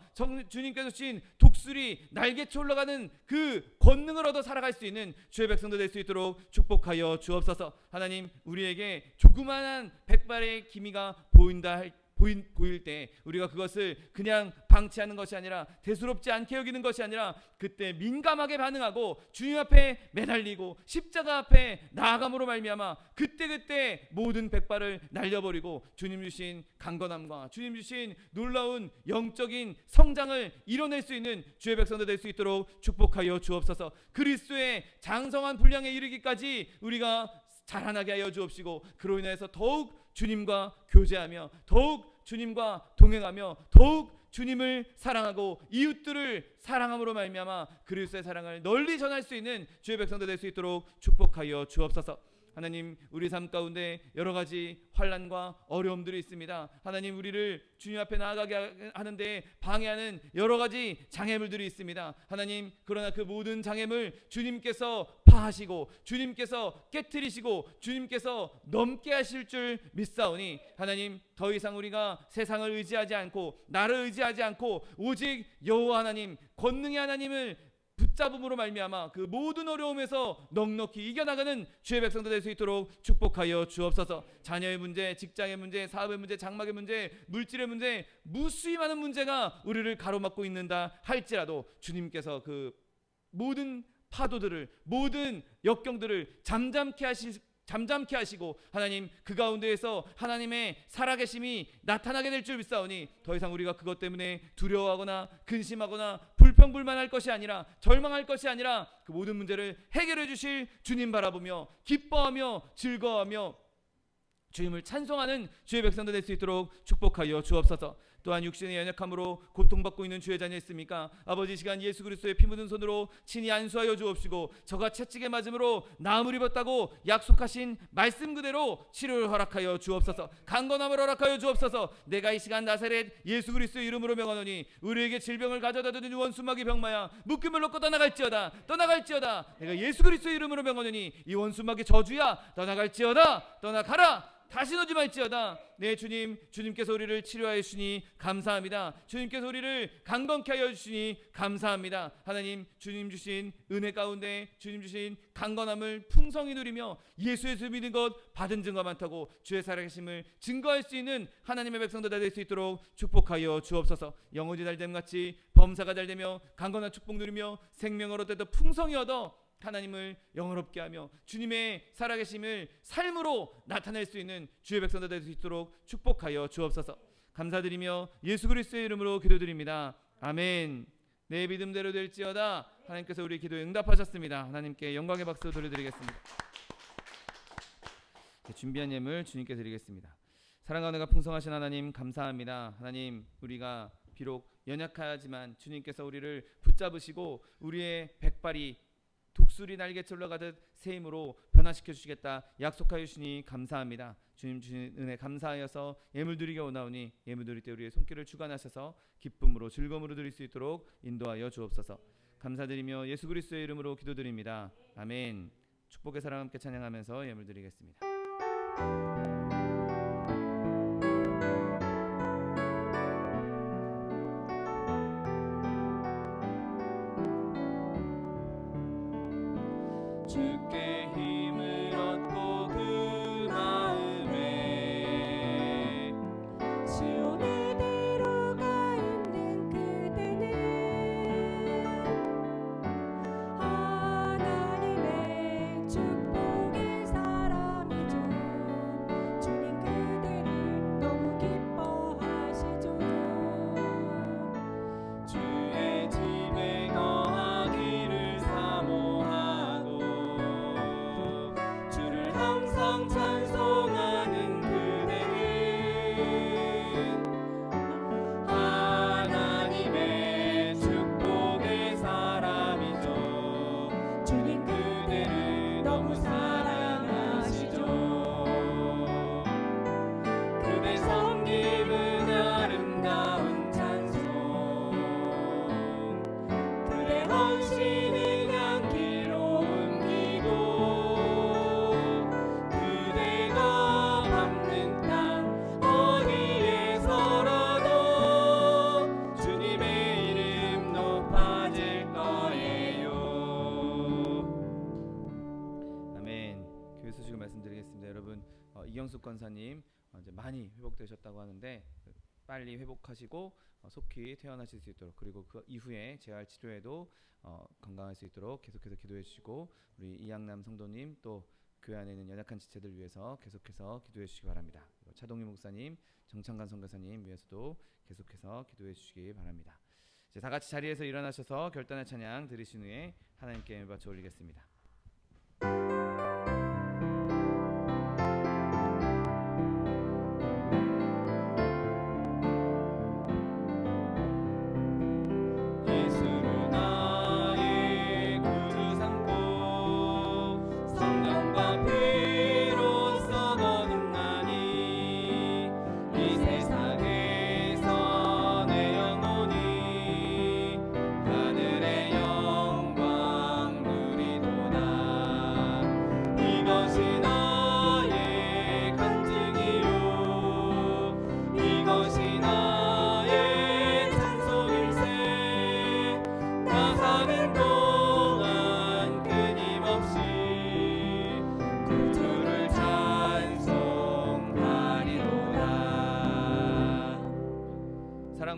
주님께서 주신 독수리 날개쳐 올라가는 그 권능을 얻어 살아갈 수 있는 주의 백성들 될 수 있도록 축복하여 주옵소서. 하나님, 우리에게 조그마한 백발의 기미가 보일 때 우리가 그것을 그냥 방치하는 것이 아니라, 대수롭지 않게 여기는 것이 아니라 그때 민감하게 반응하고 주님 앞에 매달리고 십자가 앞에 나아감으로 말미암아 그때 모든 백발을 날려버리고 주님 주신 강건함과 주님 주신 놀라운 영적인 성장을 이뤄낼 수 있는 주의 백성들 될 수 있도록 축복하여 주옵소서. 그리스도의 장성한 분량에 이르기까지 우리가 자라나게 하여 주옵시고 그로 인해서 더욱 주님과 교제하며 더욱 주님과 동행하며 더욱 주님을 사랑하고 이웃들을 사랑함으로 말미암아 그리스도의 사랑을 널리 전할 수 있는 주의 백성들 될 수 있도록 축복하여 주옵소서. 하나님, 우리 삶 가운데 여러 가지 환난과 어려움들이 있습니다. 하나님, 우리를 주님 앞에 나아가게 하는데 방해하는 여러 가지 장애물들이 있습니다. 하나님, 그러나 그 모든 장애물 주님께서 파하시고 주님께서 깨트리시고 주님께서 넘게 하실 줄 믿사오니, 하나님, 더 이상 우리가 세상을 의지하지 않고 나를 의지하지 않고 오직 여호와 하나님, 권능의 하나님을 붙잡음으로 말미암아 그 모든 어려움에서 넉넉히 이겨나가는 주의 백성들 될 수 있도록 축복하여 주옵소서. 자녀의 문제, 직장의 문제, 사업의 문제, 장막의 문제, 물질의 문제, 무수히 많은 문제가 우리를 가로막고 있는다 할지라도 주님께서 그 모든 파도들을, 모든 역경들을 잠잠케 하시고 하나님, 그 가운데에서 하나님의 살아계심이 나타나게 될 줄 믿사오니, 더 이상 우리가 그것 때문에 두려워하거나 근심하거나 불평불만할 것이 아니라, 절망할 것이 아니라 그 모든 문제를 해결해 주실 주님 바라보며 기뻐하며 즐거워하며 주님을 찬송하는 주의 백성들 될 수 있도록 축복하여 주옵소서. 또한 육신의 연약함으로 고통받고 있는 주의 자녀 있습니까? 아버지, 이 시간 예수 그리스도의 피 묻은 손으로 친히 안수하여 주옵시고, 저가 채찍에 맞음으로 나음을 입었다고 약속하신 말씀 그대로 치료를 허락하여 주옵소서. 강건함을 허락하여 주옵소서. 내가 이 시간 나사렛 예수 그리스도의 이름으로 명하노니 우리에게 질병을 가져다 주는 원수마귀 병마야 묶음을 놓고 떠나갈지어다. 내가 예수 그리스도의 이름으로 명하노니 이 원수마귀 저주야 떠나갈지어다. 떠나가라. 다시 오지 말지어다. 네, 주님께서 우리를 치료하여 주시니 감사합니다. 주님께서 우리를 강건케 하여 주시니 감사합니다. 하나님, 주님 주신 은혜 가운데 주님 주신 강건함을 풍성히 누리며 예수에서 믿는 것 받은 증거 많다고 주의 살아계심을 증거할 수 있는 하나님의 백성들 다 될 수 있도록 축복하여 주옵소서. 영혼이 잘됨같이 범사가 잘되며 강건한 축복 누리며 생명을 얻어 풍성히 얻어 하나님을 영화롭게 하며 주님의 살아계심을 삶으로 나타낼 수 있는 주의 백성들 될 수 있도록 축복하여 주옵소서. 감사드리며 예수 그리스도의 이름으로 기도드립니다. 아멘. 내 믿음대로 될지어다. 하나님께서 우리 기도에 응답하셨습니다. 하나님께 영광의 박수 돌려드리겠습니다. 준비한 예물 주님께 드리겠습니다. 사랑과 은혜가 풍성하신 하나님, 감사합니다. 하나님, 우리가 비록 연약하지만 주님께서 우리를 붙잡으시고 우리의 백발이 독수리 날개철로 가듯 새 힘으로 변화시켜 주시겠다 약속하여 주시니 감사합니다. 주님 주신 은혜 감사하여서 예물 드리게 오나오니 예물 드릴 때 우리의 손길을 주관하셔서 기쁨으로 즐거움으로 드릴 수 있도록 인도하여 주옵소서. 감사드리며 예수 그리스도의 이름으로 기도드립니다. 아멘. 축복의 사랑 함께 찬양하면서 예물 드리겠습니다. 주께 힘을 얻고 그 마음에 시온에 들어가 있는 그대는 하나님의 축복의 사람이죠. 주님 그대를 너무 기뻐하시죠. 주의 집에 거하기를 사모하고 주를 항상 찬송하는 그대는 하나님의 축복의 사람이죠. 주님 그대를 너무 사랑하시죠. 그대 섬김은 아름다운 찬송, 그대 헌신은 향기로운 기도, 그대가 밟는 땅 어디에서라도 주님의 이름 높아질 거예요. 아멘. 교회 소식을 말씀드리겠습니다. 여러분, 이경숙 권사님 이제 많이 회복되셨다고 하는데 빨리 회복하시고 속히 퇴원하실 수 있도록, 그리고 그 이후에 재활 치료에도 건강할 수 있도록 계속해서 기도해 주시고, 우리 이양남 성도님 또 교회 안에 있는 연약한 지체들 위해서 계속해서 기도해 주시기 바랍니다. 차동희 목사님, 정창관 선교사님 위해서도 계속해서 기도해 주시기 바랍니다. 이제 다 같이 자리에서 일어나셔서 결단의 찬양 드리신 후에 하나님께 예물 바쳐 올리겠습니다. 예수로 나의 구주 삼고 성령과 피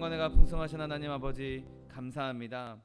충만해가 풍성하신 하나님 아버지 감사합니다.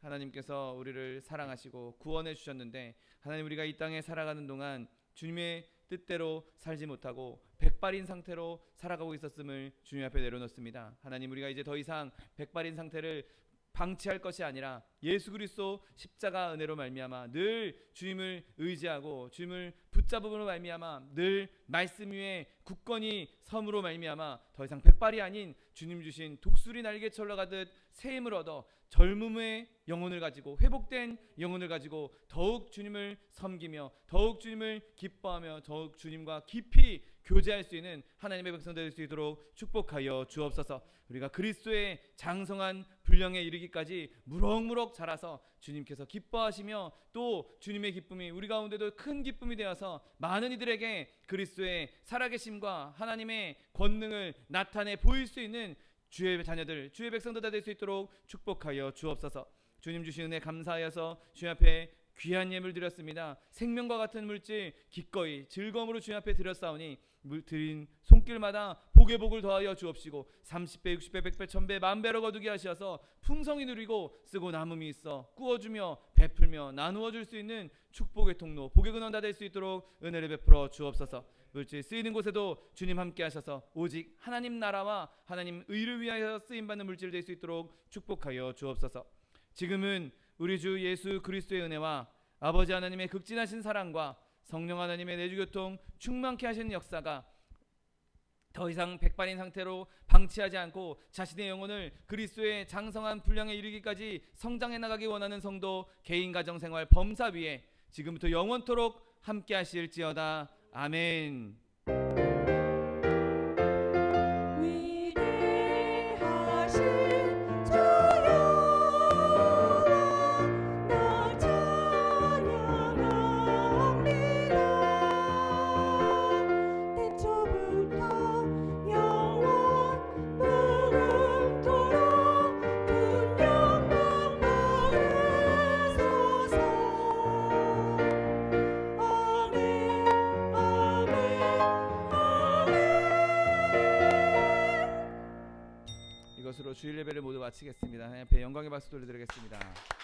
하나님께서 우리를 사랑하시고 구원해 주셨는데 하나님, 우리가 이 땅에 살아가는 동안 주님의 뜻대로 살지 못하고 백발인 상태로 살아가고 있었음을 주님 앞에 내려놓습니다. 하나님, 우리가 이제 더 이상 백발인 상태를 방치할 것이 아니라 예수 그리스도 십자가 은혜로 말미암아 늘 주님을 의지하고 주님을 붙잡음으로 말미암아 늘 말씀 위에 굳건히 섬으로 말미암아 더 이상 백발이 아닌 주님 주신 독수리 날개처럼 올라가듯 새 힘을 얻어 젊음의 영혼을 가지고 회복된 영혼을 가지고 더욱 주님을 섬기며 더욱 주님을 기뻐하며 더욱 주님과 깊이 교제할 수 있는 하나님의 백성 될 수 있도록 축복하여 주옵소서. 우리가 그리스도의 장성한 분량에 이르기까지 무럭무럭 자라서 주님께서 기뻐하시며 또 주님의 기쁨이 우리 가운데도 큰 기쁨이 되어서 많은 이들에게 그리스도의 살아계심과 하나님의 권능을 나타내 보일 수 있는 주의 자녀들, 주의 백성들 다 될 수 있도록 축복하여 주옵소서. 주님 주신 은혜 감사하여서 주님 앞에 귀한 예물 드렸습니다. 생명과 같은 물질 기꺼이 즐거움으로 주님 앞에 드렸사오니 드린 손길마다 복에 복을 더하여 주옵시고 30배, 60배, 100배, 1000배, 만배로 거두게 하셔서 풍성히 누리고 쓰고 남음이 있어 꾸어주며 베풀며 나누어 줄 수 있는 축복의 통로, 복의 근원 다 될 수 있도록 은혜를 베풀어 주옵소서. 물질 쓰이는 곳에도 주님 함께 하셔서 오직 하나님 나라와 하나님 의를 위하여 쓰임받는 물질 될 수 있도록 축복하여 주옵소서. 지금은 우리 주 예수 그리스도의 은혜와 아버지 하나님의 극진하신 사랑과 성령 하나님의 내주교통 충만케 하시는 역사가 더 이상 백발인 상태로 방치하지 않고 자신의 영혼을 그리스도의 장성한 분량에 이르기까지 성장해 나가기 원하는 성도 개인 가정 생활 범사 위에 지금부터 영원토록 함께 하실지어다. 아멘. 위대하신 주여 나 찬양합니다. 태초부터 영원 무궁토록 분명만 받으소서. 아멘 아멘 아멘. 이것으로 주일 예배를 모두 마치겠습니다. 하나님 앞에 영광의 박수 돌려드리겠습니다.